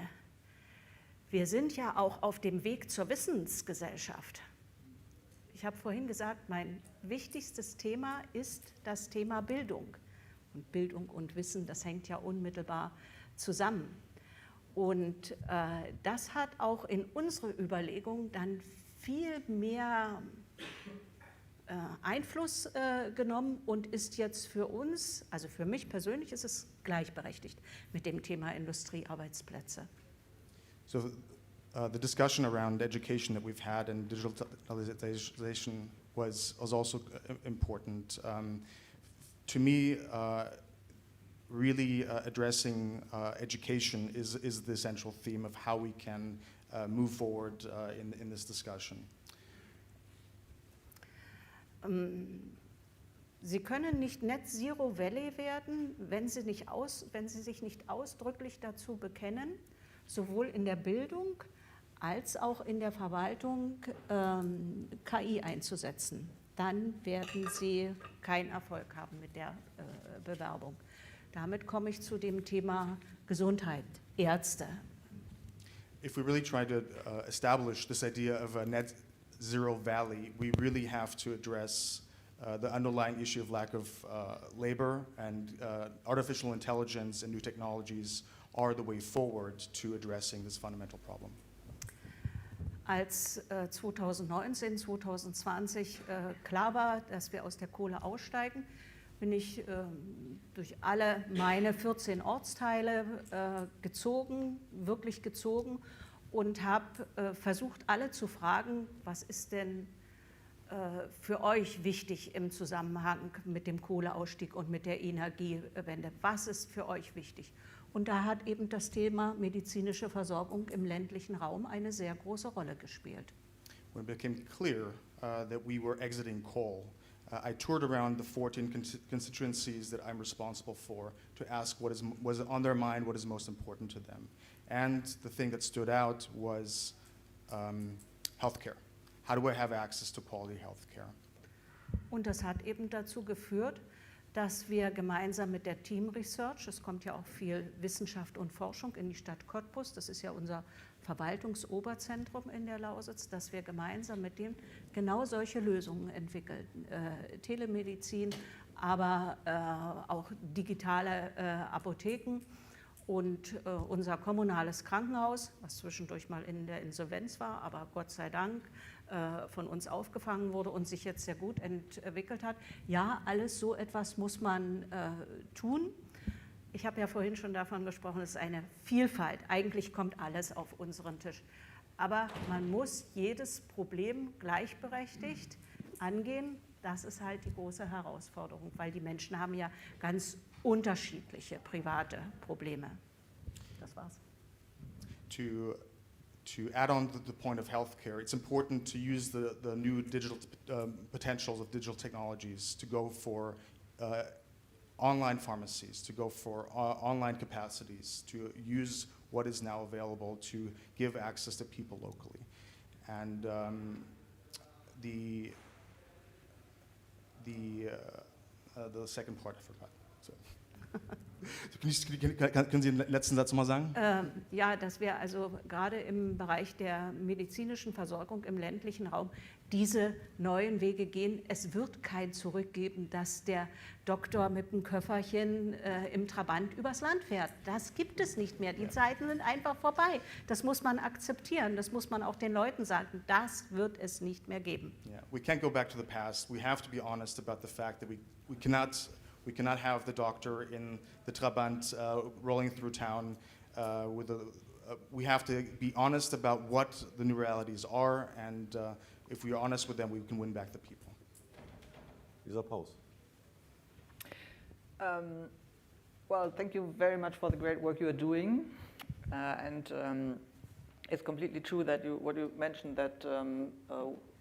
Wir sind ja auch auf dem Weg zur Wissensgesellschaft. Ich habe vorhin gesagt, mein wichtigstes Thema ist das Thema Bildung. Und Bildung und Wissen, das hängt ja unmittelbar zusammen. Und das hat auch in unsere Überlegung dann viel mehr Einfluss genommen und ist jetzt für uns, also für mich persönlich, ist es gleichberechtigt mit dem Thema Industriearbeitsplätze. So the discussion around education that we've had and digitalization was also important. To me, really addressing education is the central theme of how we can move forward in this discussion. Sie können nicht Net Zero Valley werden, wenn Sie sich nicht ausdrücklich dazu bekennen, sowohl in der Bildung als auch in der Verwaltung KI einzusetzen. Dann werden Sie keinen Erfolg haben mit der Bewerbung. Damit komme ich zu dem Thema Gesundheit, Ärzte. If we really try to establish this idea of a net zero valley, we really have to address the underlying issue of lack of labor, and artificial intelligence and new technologies are the way forward to addressing this fundamental problem. Als 2019, 2020 klar war, dass wir aus der Kohle aussteigen, bin ich durch alle meine 14 Ortsteile wirklich gezogen und habe versucht, alle zu fragen, was ist denn für euch wichtig im Zusammenhang mit dem Kohleausstieg und mit der Energiewende? Was ist für euch wichtig? Und da hat eben das Thema medizinische Versorgung im ländlichen Raum eine sehr große Rolle gespielt. When it became clear that we were exiting coal, I toured around the 14 constituencies that I'm responsible for to ask what was on their mind, what is most important to them. And the thing that stood out was healthcare. How do I have access to quality healthcare? Und das hat eben dazu geführt, dass wir gemeinsam mit der Team Research, es kommt ja auch viel Wissenschaft und Forschung in die Stadt Cottbus, das ist ja unser Verwaltungsoberzentrum in der Lausitz, dass wir gemeinsam mit denen genau solche Lösungen entwickeln. Telemedizin, aber auch digitale Apotheken und unser kommunales Krankenhaus, was zwischendurch mal in der Insolvenz war, aber Gott sei Dank von uns aufgefangen wurde und sich jetzt sehr gut entwickelt hat. Ja, alles so etwas muss man tun. Ich habe ja vorhin schon davon gesprochen, es ist eine Vielfalt. Eigentlich kommt alles auf unseren Tisch. Aber man muss jedes Problem gleichberechtigt angehen. Das ist halt die große Herausforderung, weil die Menschen haben ja ganz unterschiedliche private Probleme. Das war's. To add on to the point of healthcare, it's important to use the new digital potentials of digital technologies to go for online pharmacies, to go for online capacities, to use what is now available to give access to people locally. And the second part I forgot. So. Können Sie den letzten Satz mal sagen? Ja, dass wir also gerade im Bereich der medizinischen Versorgung im ländlichen Raum diese neuen Wege gehen. Es wird kein Zurück geben, dass der Doktor mit einem Köfferchen im Trabant übers Land fährt. Das gibt es nicht mehr. Die Zeiten sind einfach vorbei. Das muss man akzeptieren. Das muss man auch den Leuten sagen. Das wird es nicht mehr geben. Yeah. We can't go back to the past. We have to be honest about the fact that we cannot have the doctor in the Trabant rolling through town we have to be honest about what the new realities are, and if we are honest with them, we can win back the people. Dieser PAUS. Well, thank you very much for the great work you are doing, and it's completely true that what you mentioned, that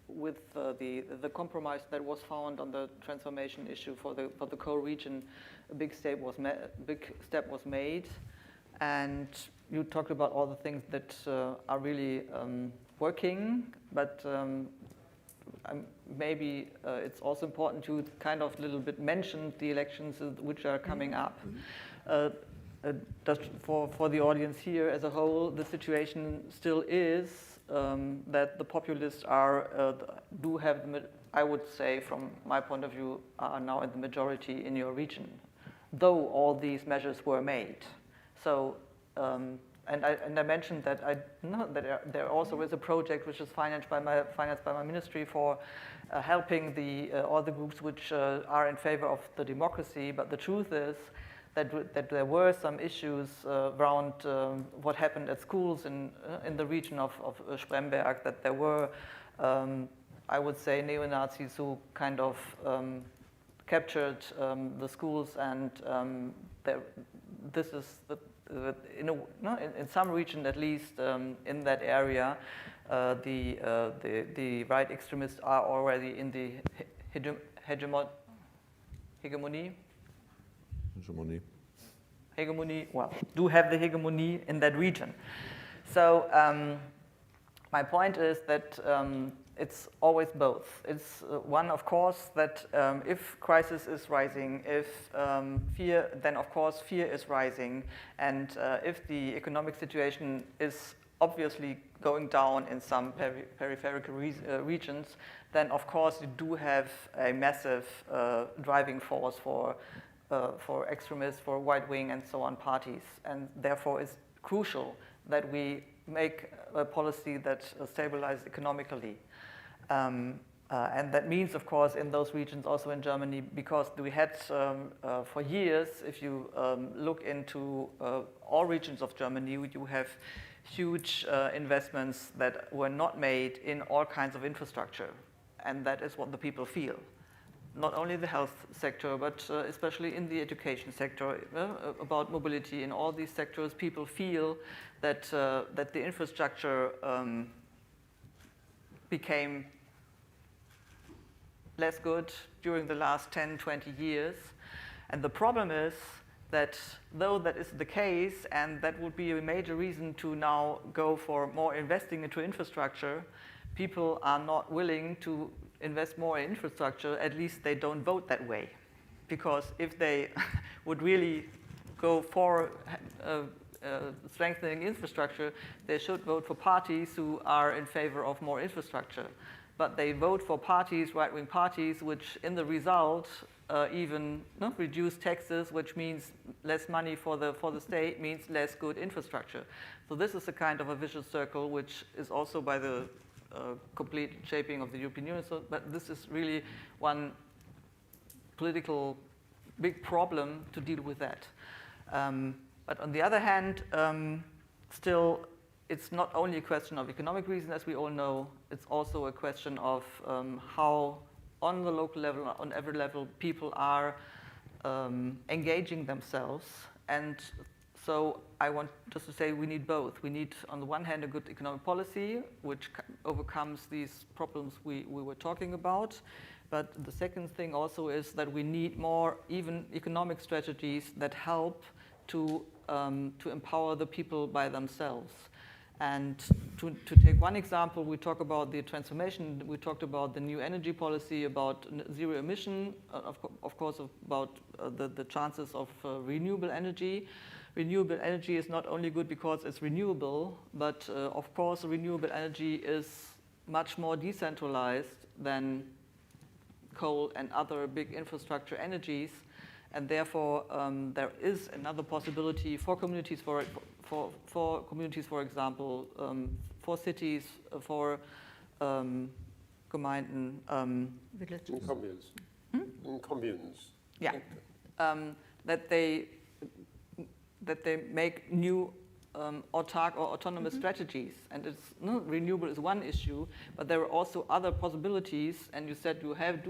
with the compromise that was found on the transformation issue for the coal region, a big step was made, and you talked about all the things that are really working, but maybe it's also important to kind of little bit mention the elections which are coming up. Just for the audience here as a whole, the situation still is that the populists do have, I would say, from my point of view, are now in the majority in your region, though all these measures were made. So, and I mentioned that I know that there also is a project which is financed by my ministry for helping all the groups which are in favor of the democracy. But the truth is that there were some issues around what happened at schools in the region of SPREM-BERG, that there were, I would say, neo-Nazis who kind of captured the schools, and this is in some region, at least in that area, the right extremists are already in the hegemony, well, do have the hegemony in that region. So my point is that it's always both. It's one, of course, that if crisis is rising, if fear, then of course fear is rising, and if the economic situation is obviously going down in some peripheral regions, then of course you do have a massive driving force for extremists, for right-wing and so on parties, and therefore it's crucial that we make a policy that stabilizes economically. And that means, of course, in those regions, also in Germany, because we had for years, if you look into all regions of Germany, you have huge investments that were not made in all kinds of infrastructure. And that is what the people feel. Not only the health sector, but especially in the education sector, about mobility. In all these sectors, people feel that, that the infrastructure became less good during the last 10, 20 years. And the problem is that though that is the case, and that would be a major reason to now go for more investing into infrastructure, people are not willing to invest more in infrastructure. At least they don't vote that way. Because if they would really go for strengthening infrastructure, they should vote for parties who are in favor of more infrastructure. But they vote for parties, right-wing parties, which in the result even reduce taxes, which means less money for the state, means less good infrastructure. So this is a kind of a vicious circle, which is also by the complete shaping of the European Union. So, but this is really one political big problem to deal with that. But on the other hand, still, it's not only a question of economic reason, as we all know. It's also a question of how, on the local level, on every level, people are engaging themselves. And so I want just to say we need both. We need, on the one hand, a good economic policy, which overcomes these problems we were talking about. But the second thing also is that we need more even economic strategies that help to empower the people by themselves. And to take one example, we talk about the transformation, we talked about the new energy policy, about zero emission, of course about the chances of renewable energy. Renewable energy is not only good because it's renewable, but of course renewable energy is much more decentralized than coal and other big infrastructure energies. And therefore, there is another possibility for communities, for communities, for example, for cities, for Gemeinden, Villages. Communes. Communes. Yeah, that they make new autark or autonomous strategies. And it's, renewable is one issue, but there are also other possibilities, and you said you have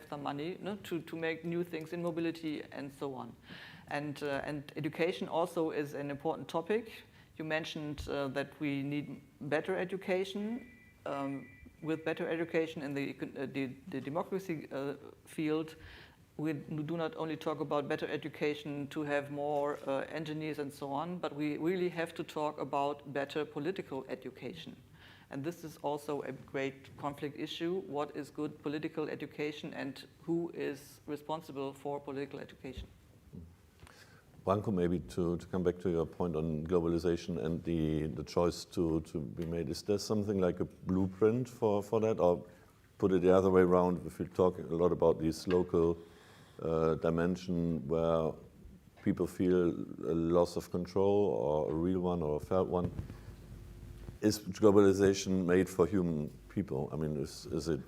some money to make new things in mobility and so on. And education also is an important topic. You mentioned that we need better education. With better education in the democracy field, we do not only talk about better education to have more engineers and so on, but we really have to talk about better political education. And this is also a great conflict issue. What is good political education and who is responsible for political education? Branko, maybe to come back to your point on globalization and the choice to be made, is there something like a blueprint for that? Or put it the other way around, if you talk a lot about this local dimension where people feel a loss of control, or a real one or a felt one, is globalization made for human people? I mean, is it?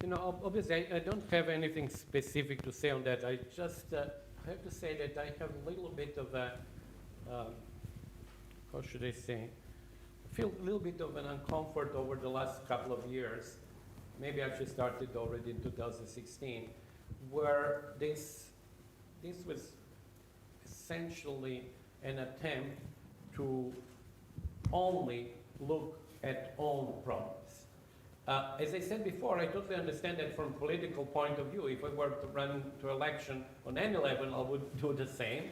Obviously, I don't have anything specific to say on that. I just have to say that I have a little bit of a, how should I say, I feel a little bit of an uncomfort over the last couple of years. Maybe actually started already in 2016, where this was essentially an attempt to only look at own problems. As I said before, I totally understand that from a political point of view. If I were to run to election on any level, I would do the same.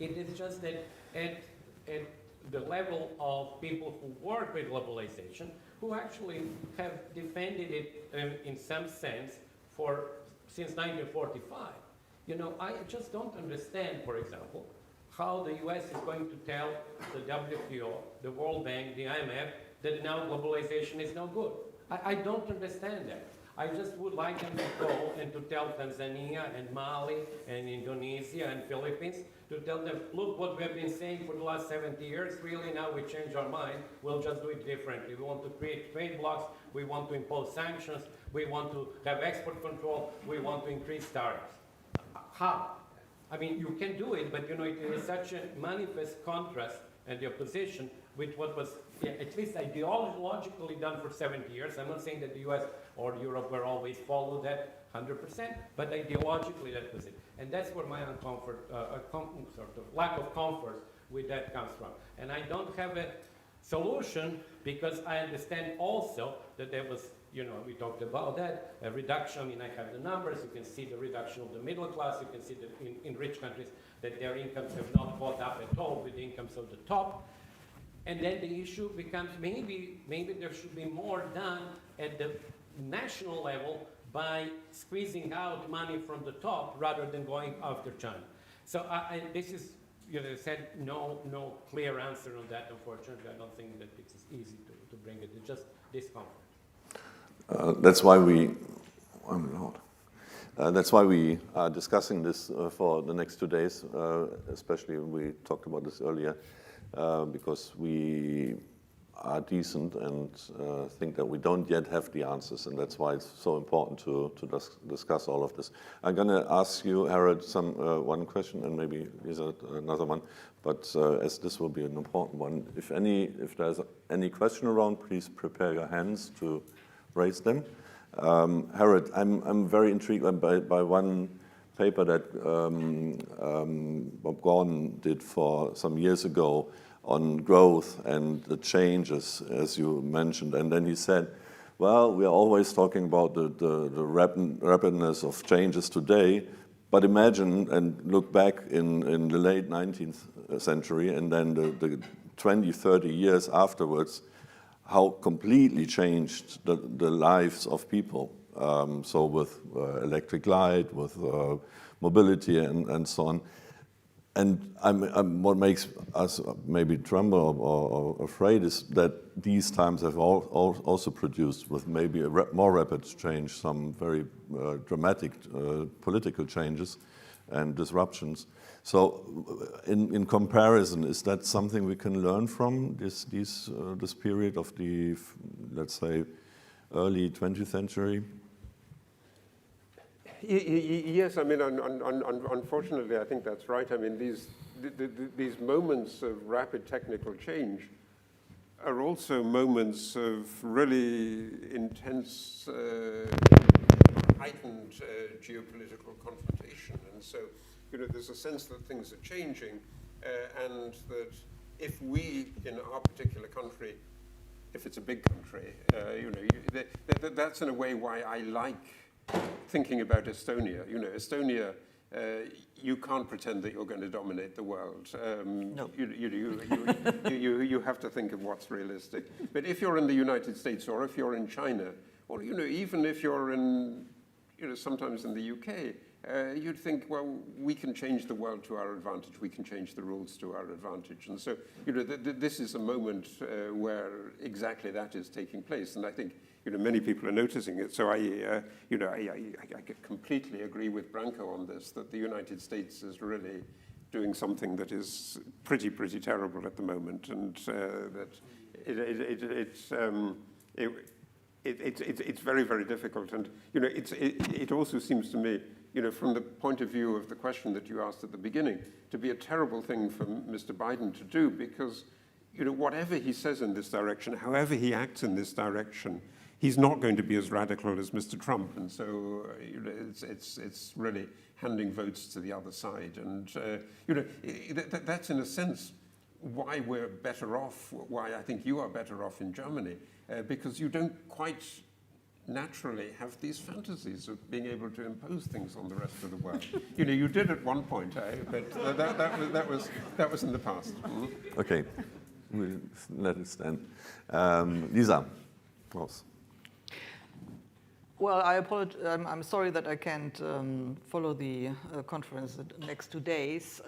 It is just that at the level of people who work with globalization, who actually have defended it in some sense since 1945. You know, I just don't understand, for example, how the US is going to tell the WTO, the World Bank, the IMF, that now globalization is no good. I don't understand that. I just would like them to go and to tell Tanzania and Mali and Indonesia and Philippines, to tell them, look what we have been saying for the last 70 years, really now we change our mind, we'll just do it differently. We want to create trade blocks, we want to impose sanctions, we want to have export control, we want to increase tariffs. How? I mean, you can do it, but you know, it is such a manifest contrast and the opposition with what was at least ideologically done for 70 years. I'm not saying that the US or Europe will always follow that 100%, but ideologically that was it. And that's where my uncomfort, sort of lack of comfort with that comes from. And I don't have a solution because I understand also that there was, you know, we talked about that, a reduction. I mean, I have the numbers. You can see the reduction of the middle class. You can see that in rich countries that their incomes have not caught up at all with the incomes of the top. And then the issue becomes maybe there should be more done at the national level by squeezing out money from the top rather than going after China. So this is, you know, said no clear answer on that, unfortunately. I don't think that it's easy to bring it. It's just discomfort. That's why we are discussing this for the next 2 days, especially we talked about this earlier, because we are decent and think that we don't yet have the answers, and that's why it's so important to discuss all of this. I'm going to ask you, Harold, one question, and maybe Lisa another one, but as this will be an important one, if there's any question around, please prepare your hands to raise them. Harold, I'm very intrigued by one paper that Bob Gordon did for some years ago on growth and the changes, as you mentioned. And then he said, well, we are always talking about the rapidness of changes today, but imagine and look back in the late 19th century and then the 20, 30 years afterwards, how completely changed the lives of people. So with electric light, with mobility and so on. And what makes us maybe tremble or afraid is that these times have also produced, with maybe a more rapid change, some very dramatic political changes and disruptions. So in comparison, is that something we can learn from this period of the, let's say, early 20th century? Yes, I mean, unfortunately, I think that's right. I mean, these moments of rapid technical change are also moments of really intense, heightened geopolitical confrontation. And so, you know, there's a sense that things are changing, and that if we, in our particular country, if it's a big country, you know, that's in a way why I like thinking about Estonia. You know, Estonia, you can't pretend that you're going to dominate the world. No. You have to think of what's realistic. But if you're in the United States, or if you're in China, or, you know, even if you're in, you know, sometimes in the UK, you'd think, well, we can change the world to our advantage. We can change the rules to our advantage. And so, you know, this is a moment where exactly that is taking place. And I think, you know, many people are noticing it. So I completely agree with Branko on this, that the United States is really doing something that is pretty terrible at the moment, and that it's very difficult. And, you know, it also seems to me, you know, from the point of view of the question that you asked at the beginning, to be a terrible thing for Mr. Biden to do, because, you know, whatever he says in this direction, however he acts in this direction, he's not going to be as radical as Mr. Trump. And so, you know, it's really handing votes to the other side. And, you know, that's in a sense why we're better off, why I think you are better off in Germany, because you don't quite naturally have these fantasies of being able to impose things on the rest of the world. You know, you did at one point, but that was in the past. Okay, we'll let it stand. Lisa, PAUS. Well, I apologize. I'm sorry that I can't follow the conference the next 2 days,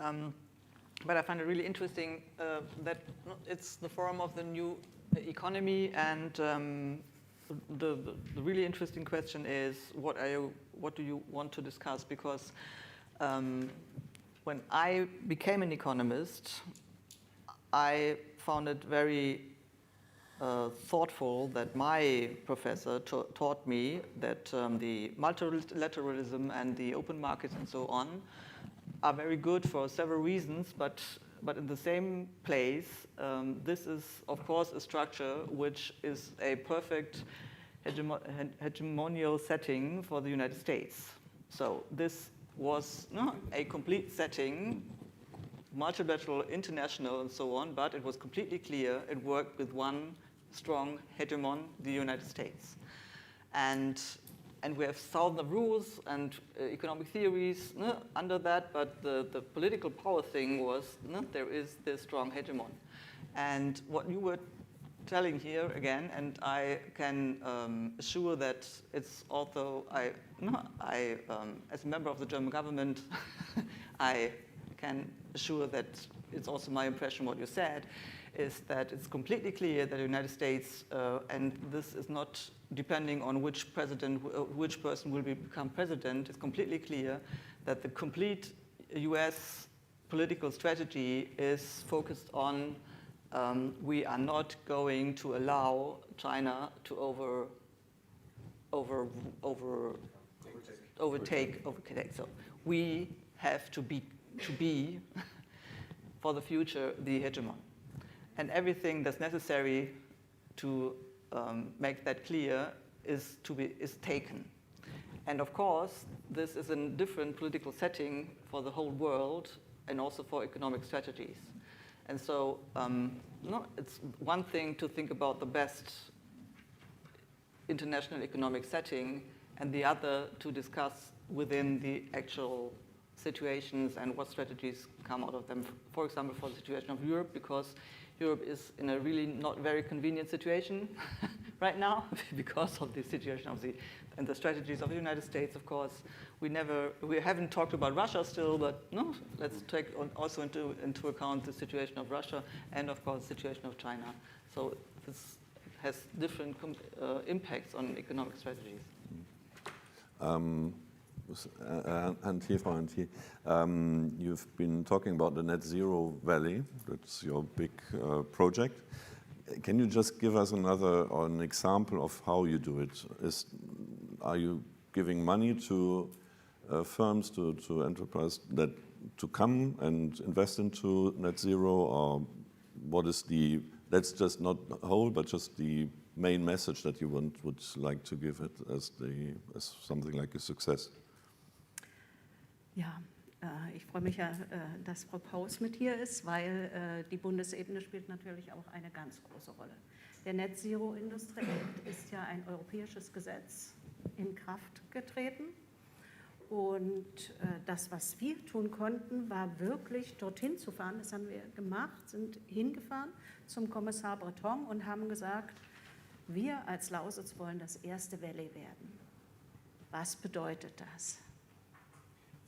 but I find it really interesting that it's the forum of the new economy, and the really interesting question is what do you want to discuss? Because when I became an economist, I found it very thoughtful that my professor taught me that the multilateralism and the open markets and so on are very good for several reasons, but in the same place, this is, of course, a structure which is a perfect hegemonial setting for the United States. So this was a complete setting, multilateral, international, and so on, but it was completely clear it worked with one strong hegemon, the United States. And we have thousands of rules and economic theories under that, but the political power thing was there is this strong hegemon. And what you were telling here again, and I can assure that it's also, as a member of the German government, I can assure that it's also my impression what you said, is that it's completely clear that the United States, and this is not depending on which president, which person will become president, it's completely clear that the complete US political strategy is focused on we are not going to allow China to overtake. So we have to be for the future the hegemon. And everything that's necessary to make that clear is taken. And of course, this is a different political setting for the whole world and also for economic strategies. And so it's one thing to think about the best international economic setting, and the other to discuss within the actual situations and what strategies come out of them. For example, for the situation of Europe, because Europe is in a really not very convenient situation right now because of the situation of and the strategies of the United States, of course. We haven't talked about Russia still, but let's take also into account the situation of Russia and, of course, the situation of China. So this has different impacts on economic strategies. And here, you've been talking about the Net Zero Valley. That's your big project. Can you just give us an example of how you do it? Are you giving money to firms, to enterprise to come and invest into net zero, or what is that's just not whole, but just the main message that you would like to give it as something like a success? Ja, ich freue mich ja, dass Frau Paus mit hier ist, weil die Bundesebene spielt natürlich auch eine ganz große Rolle. Der Net Zero Industry Act ist ja ein europäisches Gesetz in Kraft getreten. Und das, was wir tun konnten, war wirklich dorthin zu fahren. Das haben wir gemacht, sind hingefahren zum Kommissar Breton und haben gesagt, wir als Lausitz wollen das erste Valley werden. Was bedeutet das?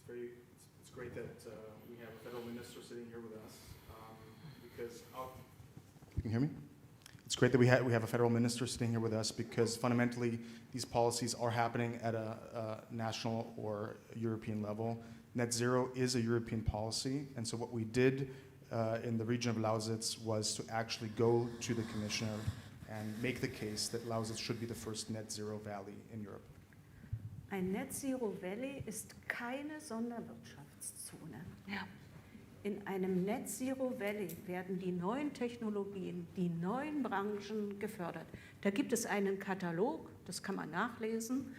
It's great that we have a federal minister sitting here with us because you can hear me? It's great that we have a federal minister sitting here with us because fundamentally these policies are happening at a national or European level. Net zero is a European policy, and so what we did in the region of Lausitz was to actually go to the commissioner and make the case that Lausitz should be the first net zero valley in Europe. Ein Net Zero Valley ist keine Sonderwirtschaftszone. Ja. In einem Net Zero Valley werden die neuen Technologien, die neuen Branchen gefördert. Da gibt es einen Katalog, das kann man nachlesen,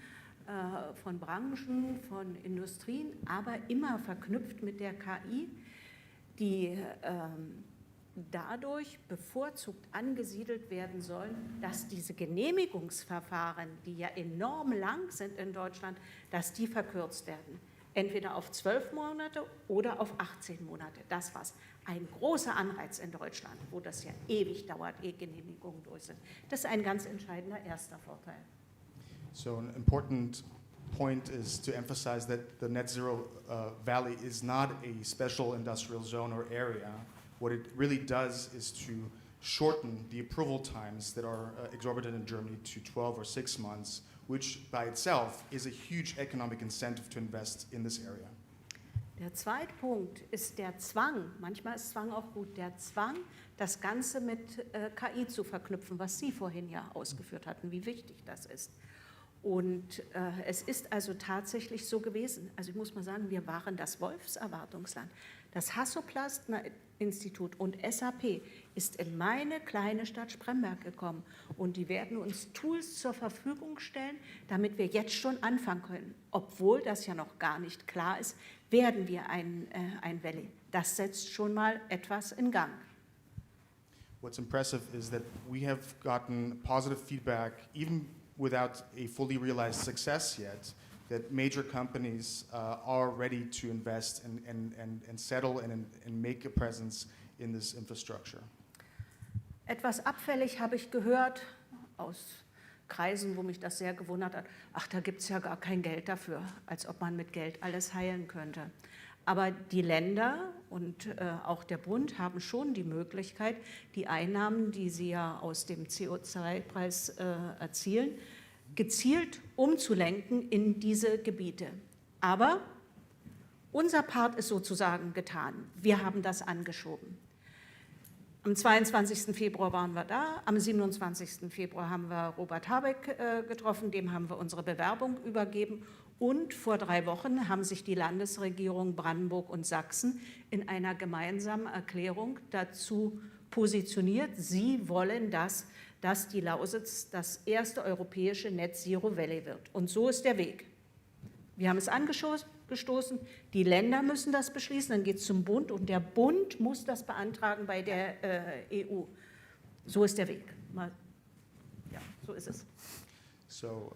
von Branchen, von Industrien, aber immer verknüpft mit der KI. Die dadurch bevorzugt angesiedelt werden sollen, dass diese Genehmigungsverfahren, die ja enorm lang sind in Deutschland, dass die verkürzt werden. Entweder auf 12 Monate oder auf 18 Monate. Das war's. Ein großer Anreiz in Deutschland, wo das ja ewig dauert, ehe Genehmigungen durch sind. Das ist ein ganz entscheidender erster Vorteil. So an important point is to emphasize that the Net Zero Valley is not a special industrial zone or area. What it really does is to shorten the approval times that are exorbitant in Germany to 12 or 6 months, which by itself is a huge economic incentive to invest in this area. Der zweite Punkt ist der Zwang, manchmal ist Zwang auch gut, der Zwang, das Ganze mit KI zu verknüpfen, was Sie vorhin ja ausgeführt hatten, wie wichtig das ist. Und es ist also tatsächlich so gewesen. Also ich muss mal sagen, wir waren das Wolfserwartungsland. Das Hasso-Plastner-Institut und SAP ist in meine kleine Stadt SPREM-BERG gekommen. Und die werden uns Tools zur Verfügung stellen, damit wir jetzt schon anfangen können. Obwohl das ja noch gar nicht klar ist, werden wir ein Valley. Das setzt schon mal etwas in Gang. What's impressive is that we have gotten positive feedback, even without a fully realized success yet, that major companies are ready to invest and settle and make a presence in this infrastructure. Etwas abfällig habe ich gehört aus Kreisen, wo mich das sehr gewundert hat. Ach, da gibt es ja gar kein Geld dafür, als ob man mit Geld alles heilen könnte. Aber die Länder und auch der Bund haben schon die Möglichkeit, die Einnahmen, die sie ja aus dem CO2-Preis erzielen, gezielt umzulenken in diese Gebiete. Aber unser Part ist sozusagen getan. Wir haben das angeschoben. Am 22. Februar waren wir da, am 27. Februar haben wir Robert Habeck getroffen, dem haben wir unsere Bewerbung übergeben und vor 3 Wochen haben sich die Landesregierung Brandenburg und Sachsen in einer gemeinsamen Erklärung dazu positioniert. Sie wollen, dass die Lausitz das erste europäische Net Zero Valley wird. Und so ist der Weg. Wir haben es angestoßen, die Länder müssen das beschließen, dann geht es zum Bund und der Bund muss das beantragen bei der EU. So ist der Weg. Ja, so ist es. So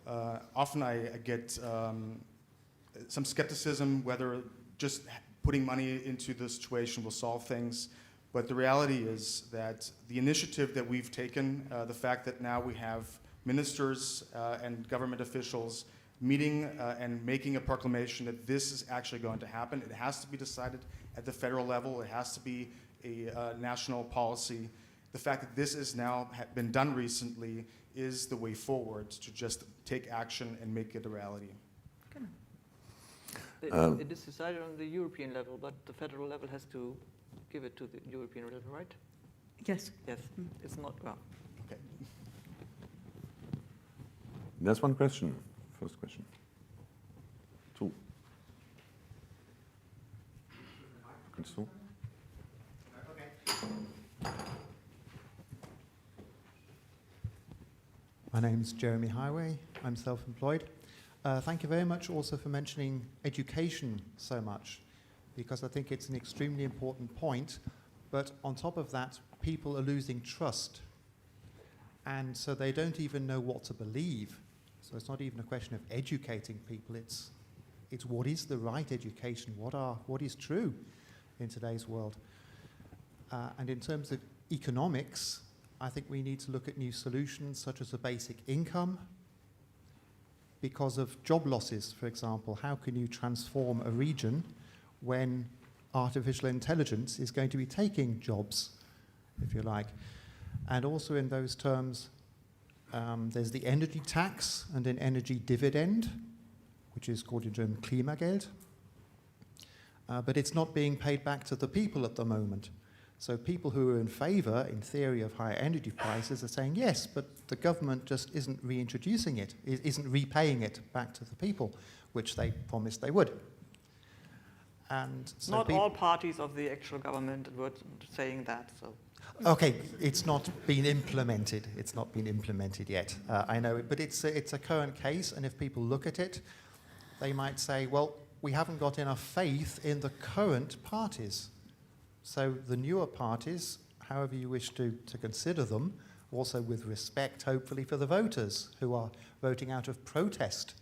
often I get some skepticism whether just putting money into the situation will solve things. But the reality is that the initiative that we've taken, the fact that now we have ministers and government officials meeting and making a proclamation that this is actually going to happen. It has to be decided at the federal level. It has to be a national policy. The fact that this is now been done recently is the way forward to just take action and make it a reality. It is decided on the European level, but the federal level has to give it to the European level, right? Yes. Yes, it's not, well. Okay. There's one question, first question. 2. Kannst du? My name's Jeremy Highway. I'm self-employed. Thank you very much also for mentioning education so much, because I think it's an extremely important point. But on top of that, people are losing trust. And so they don't even know what to believe. So it's not even a question of educating people. It's what is the right education? What is true in today's world? And in terms of economics, I think we need to look at new solutions such as a basic income. Because of job losses, for example, how can you transform a region when artificial intelligence is going to be taking jobs, if you like? And also in those terms, there's the energy tax and an energy dividend, which is called in German Klimageld. But it's not being paid back to the people at the moment. So people who are in favor, in theory, of higher energy prices are saying yes, but the government just isn't reintroducing it, isn't repaying it back to the people, which they promised they would. And so Not all parties of the actual government were saying that, so. Okay, it's not been implemented. It's not been implemented yet. I know it, but it's a current case, and if people look at it, they might say, well, we haven't got enough faith in the current parties. So the newer parties however you wish to consider them, also with respect, hopefully, for the voters who are voting out of protest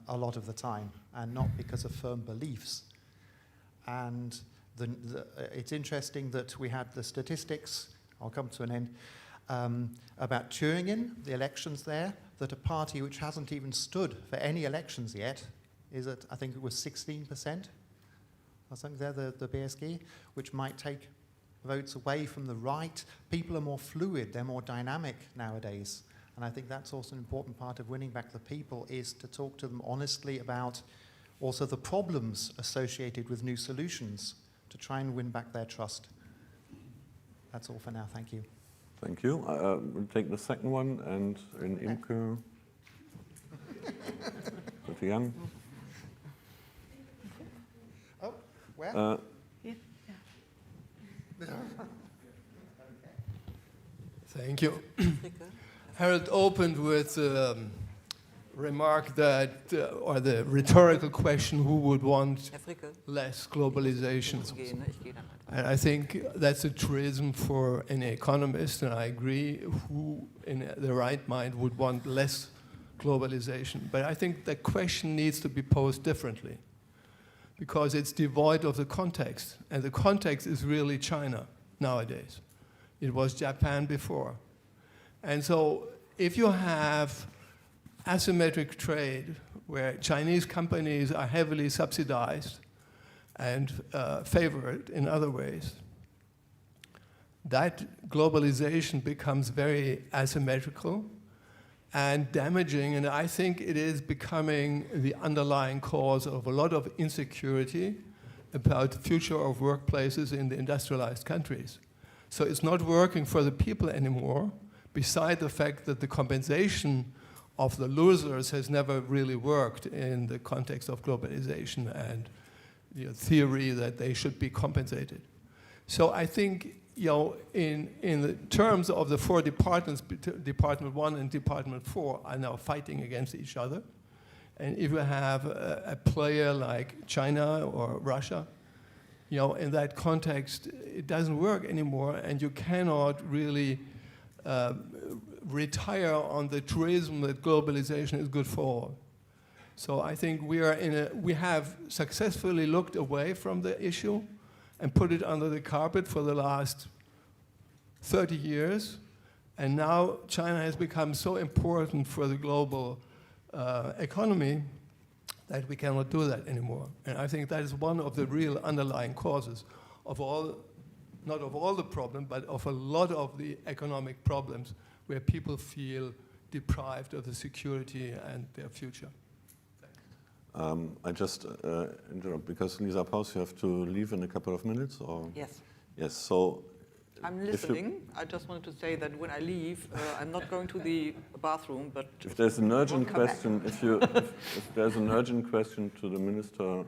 a lot of the time and not because of firm beliefs. And it's interesting that we had the statistics, I'll come to an end, about Thüringen, the elections there, that a party which hasn't even stood for any elections yet is at, I think it was 16% or something there, the BSG, which might take votes away from the right. People are more fluid, they're more dynamic nowadays. And I think that's also an important part of winning back the people, is to talk to them honestly about also the problems associated with new solutions to try and win back their trust. That's all for now, thank you. Thank you. We'll take the second one, and in Imke, pretty young. Oh, where? Thank you. Harold opened with a remark that, or the rhetorical question, who would want less globalization? And I think that's a truism for an economist, and I agree, who in their right mind would want less globalization. But I think the question needs to be posed differently, because it's devoid of the context, and the context is really China nowadays. It was Japan before. And so if you have asymmetric trade, where Chinese companies are heavily subsidized and favored in other ways, that globalization becomes very asymmetrical and damaging, and I think it is becoming the underlying cause of a lot of insecurity about the future of workplaces in the industrialized countries. So it's not working for the people anymore, beside the fact that the compensation of the losers has never really worked in the context of globalization and the theory that they should be compensated. So I think, in the terms of the four departments, Department 1 and Department 4 are now fighting against each other. And if you have a player like China or Russia, in that context, it doesn't work anymore, and you cannot really retire on the truism that globalization is good for all. So I think we have successfully looked away from the issue and put it under the carpet for the last 30 years. And now China has become so important for the global economy that we cannot do that anymore. And I think that is one of the real underlying causes of all, not of all the problem, but of a lot of the economic problems where people feel deprived of the security and their future. I just interrupt, because Lisa Paus, you have to leave in a couple of minutes, or? Yes. Yes, so. I'm listening. I just wanted to say that when I leave, I'm not going to the bathroom, but if there's an urgent question, if there's an urgent question to the Minister of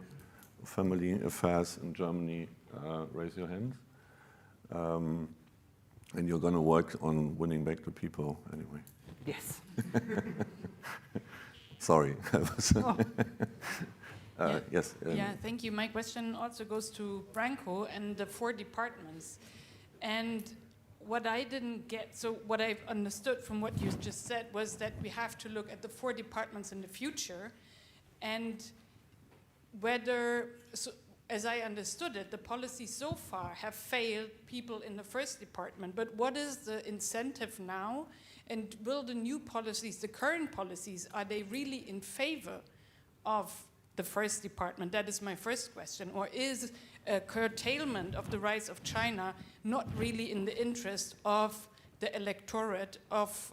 Family Affairs in Germany, raise your hand. And you're going to work on winning back the people anyway. Yes. Sorry. Yeah. Yes. Yeah, thank you. My question also goes to BRANKO and the four departments. And what I didn't get, so what I've understood from what you just said was that we have to look at the four departments in the future, and whether, so as I understood it, the policies so far have failed people in the first department, but what is the incentive now? And will the new policies, the current policies, are they really in favor of the first department? That is my first question. Or is a curtailment of the rise of China not really in the interest of the electorate of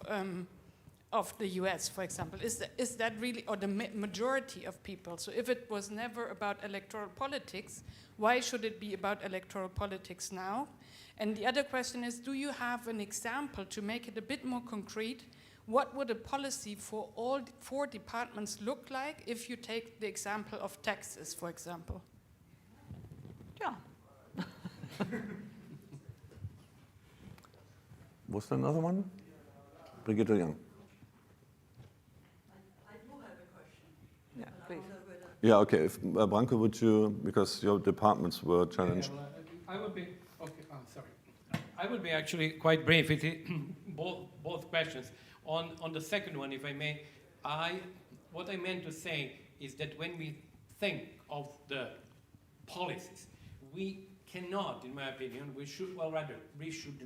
the US, for example? Is that really, or the majority of people? So if it was never about electoral politics, why should it be about electoral politics now? And the other question is, do you have an example to make it a bit more concrete? What would a policy for all four departments look like if you take the example of taxes, for example? Yeah. Was there another one? Brigitte Young. I do have a question. Yeah, please. Yeah, okay. If, Branko, would you, because your departments were challenged. I would be, okay, sorry. I will be actually quite brief. Both questions. On the second one, if I may, what I meant to say is that when we think of the policies, we cannot, in my opinion, we should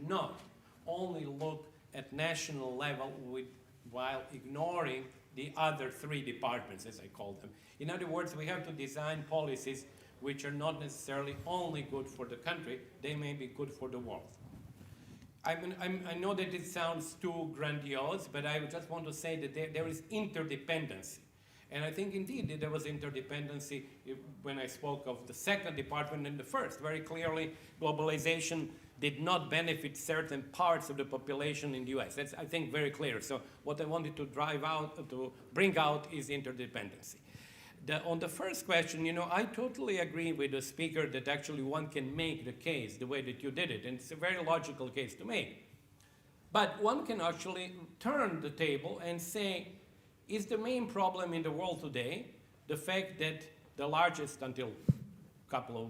not only look at national level while ignoring the other three departments, as I call them. In other words, we have to design policies which are not necessarily only good for the country, they may be good for the world. I know that it sounds too grandiose, but I just want to say that there is interdependency. And I think indeed there was interdependency when I spoke of the second department and the first. Very clearly, globalization did not benefit certain parts of the population in the US. That's, I think, very clear. So what I wanted to bring out is interdependency. On the first question, I totally agree with the speaker that actually one can make the case the way that you did it, and it's a very logical case to make. But one can actually turn the table and say, is the main problem in the world today the fact that the largest, until a couple of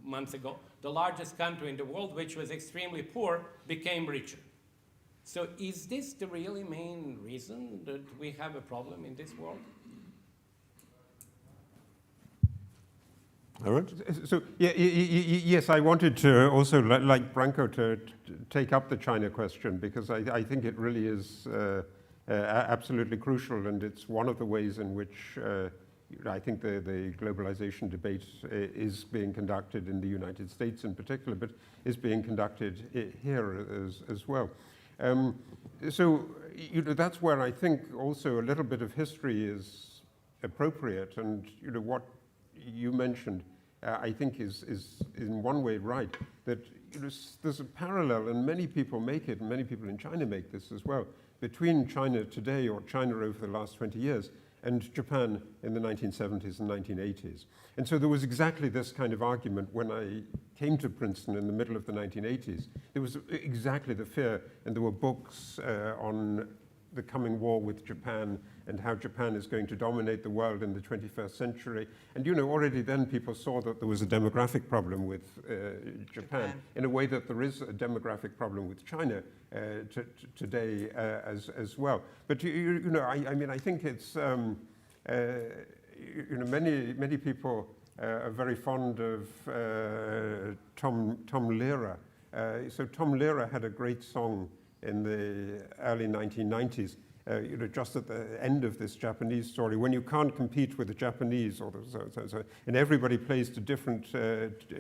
months ago, the largest country in the world, which was extremely poor, became richer? So is this the really main reason that we have a problem in this world? All right. So, yes, I wanted to also, like Branko, to take up the China question, because I think it really is absolutely crucial, and it's one of the ways in which I think the globalization debate is being conducted in the United States in particular, but is being conducted here as well. So, that's where I think also a little bit of history is appropriate, and what you mentioned, I think is in one way right, that there's a parallel, and many people make it, and many people in China make this as well, between China today, or China over the last 20 years, and Japan in the 1970s and 1980s. And so there was exactly this kind of argument when I came to Princeton in the middle of the 1980s. There was exactly the fear, and there were books on the coming war with Japan and how Japan is going to dominate the world in the 21st century. And already then people saw that there was a demographic problem with Japan in a way that there is a demographic problem with China today as well. But I mean, I think it's many people are very fond of Tom Lehrer. So Tom Lehrer had a great song in the early 1990s, just at the end of this Japanese story, when you can't compete with the Japanese, and everybody plays to different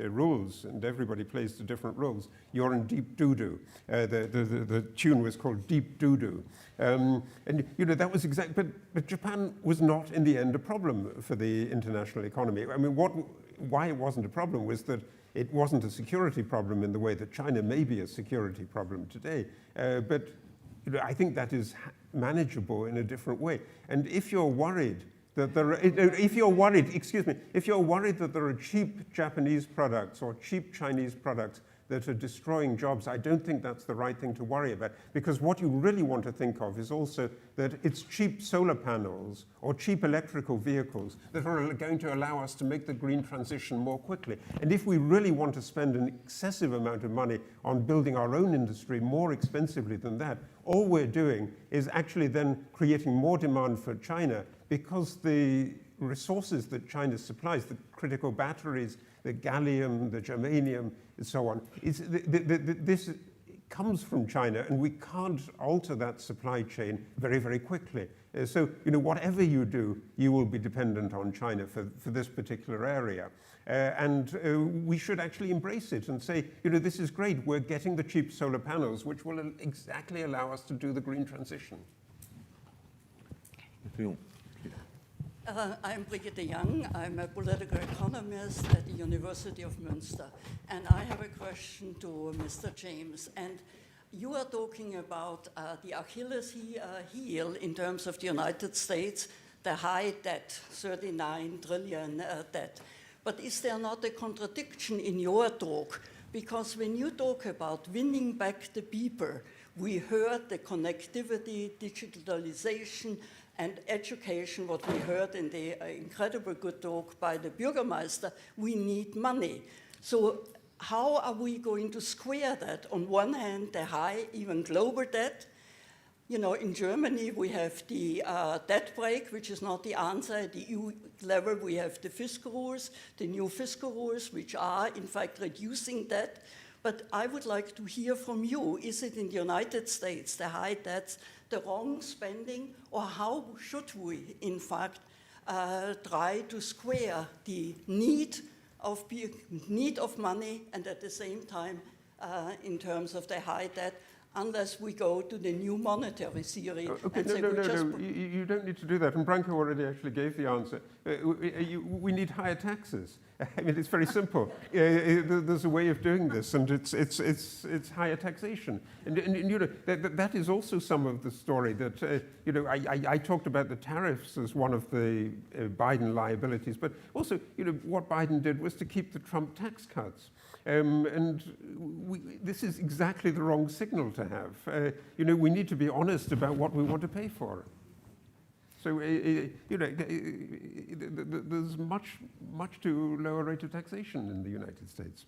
rules, and everybody plays to different rules, you're in deep doo-doo. The tune was called Deep Doo-Doo. And that was exactly, but Japan was not in the end a problem for the international economy. I mean, why it wasn't a problem was that it wasn't a security problem in the way that China may be a security problem today. But I think that is manageable in a different way. And if you're worried that if you're worried that there are cheap Japanese products or cheap Chinese products that are destroying jobs, I don't think that's the right thing to worry about, because what you really want to think of is also that it's cheap solar panels or cheap electrical vehicles that are going to allow us to make the green transition more quickly. And if we really want to spend an excessive amount of money on building our own industry more expensively than that, all we're doing is actually then creating more demand for China, because the resources that China supplies, the critical batteries, the gallium, the germanium, and so on, this comes from China, and we can't alter that supply chain very, very quickly. So, whatever you do, you will be dependent on China for this particular area. And we should actually embrace it and say, this is great, we're getting the cheap solar panels, which will exactly allow us to do the green transition. I'm Brigitte Young. I'm a political economist at the University of Münster. And I have a question to Mr. James. And you are talking about the Achilles heel in terms of the United States, the high debt, 39 trillion debt. But is there not a contradiction in your talk? Because when you talk about winning back the people, we heard the connectivity, digitalization, and education, what we heard in the incredible good talk by the Bürgermeister, we need money. So how are we going to square that? On one hand, the high, even global debt. You know, in Germany, we have the debt brake, which is not the answer. At the EU level, we have the fiscal rules, the new fiscal rules, which are, in fact, reducing debt. But I would like to hear from you, is it in the United States, the high debts, the wrong spending, or how should we, in fact, try to square the need of money and at the same time, in terms of the high debt, unless we go to the new monetary theory. Okay, no. You don't need to do that. And Branko already actually gave the answer. We need higher taxes. I mean, it's very simple. There's a way of doing this, and it's higher taxation. And you know, that is also some of the story. That you know, I talked about the tariffs as one of the Biden liabilities, but also, you know, what Biden did was to keep the Trump tax cuts. This is exactly the wrong signal to have. You know, we need to be honest about what we want to pay for. So, you know, there's much to lower rate of taxation in the United States.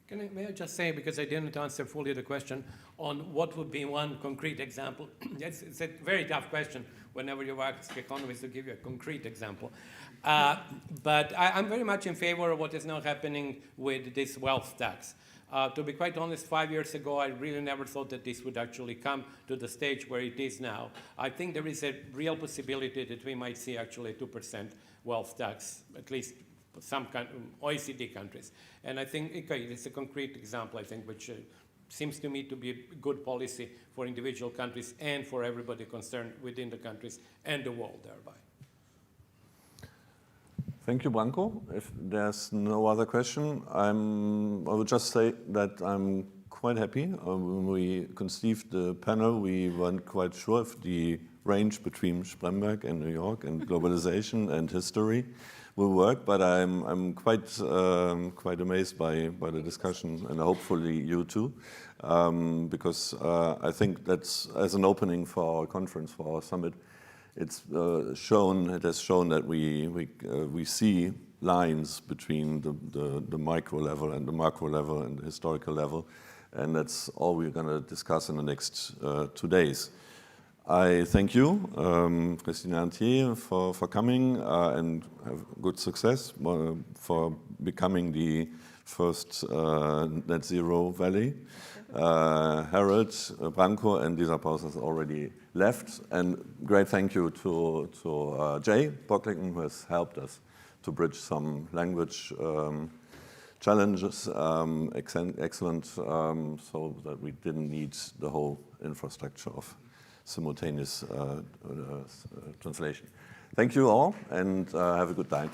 May I just say, because I didn't answer fully the question, on what would be one concrete example? It's a very tough question whenever you ask economists to give you a concrete example. But I'm very much in favor of what is now happening with this wealth tax. To be quite honest, 5 years ago, I really never thought that this would actually come to the stage where it is now. I think there is a real possibility that we might see actually a 2% wealth tax, at least some OECD countries. And I think it's a concrete example, I think, which seems to me to be a good policy for individual countries and for everybody concerned within the countries and the world thereby. Thank you, Branko. If there's no other question, I would just say that I'm quite happy. When we conceived the panel, we weren't quite sure if the range between SPREM-BERG and New York and globalization and history will work, but I'm quite amazed by the discussion, and hopefully you too, because I think that's, as an opening for our conference, for our summit, it has shown that we see lines between the micro level and the macro level and the historical level, and that's all we're going to discuss in the next 2 days. I thank you, Christine Herrntier, for coming and have good success for becoming the first net zero valley. Harold, Branko, and Lisa PAUS has already left. And great thank you to Jay Bocklington, who has helped us to bridge some language challenges, excellent, so that we didn't need the whole infrastructure of simultaneous translation. Thank you all, and have a good night.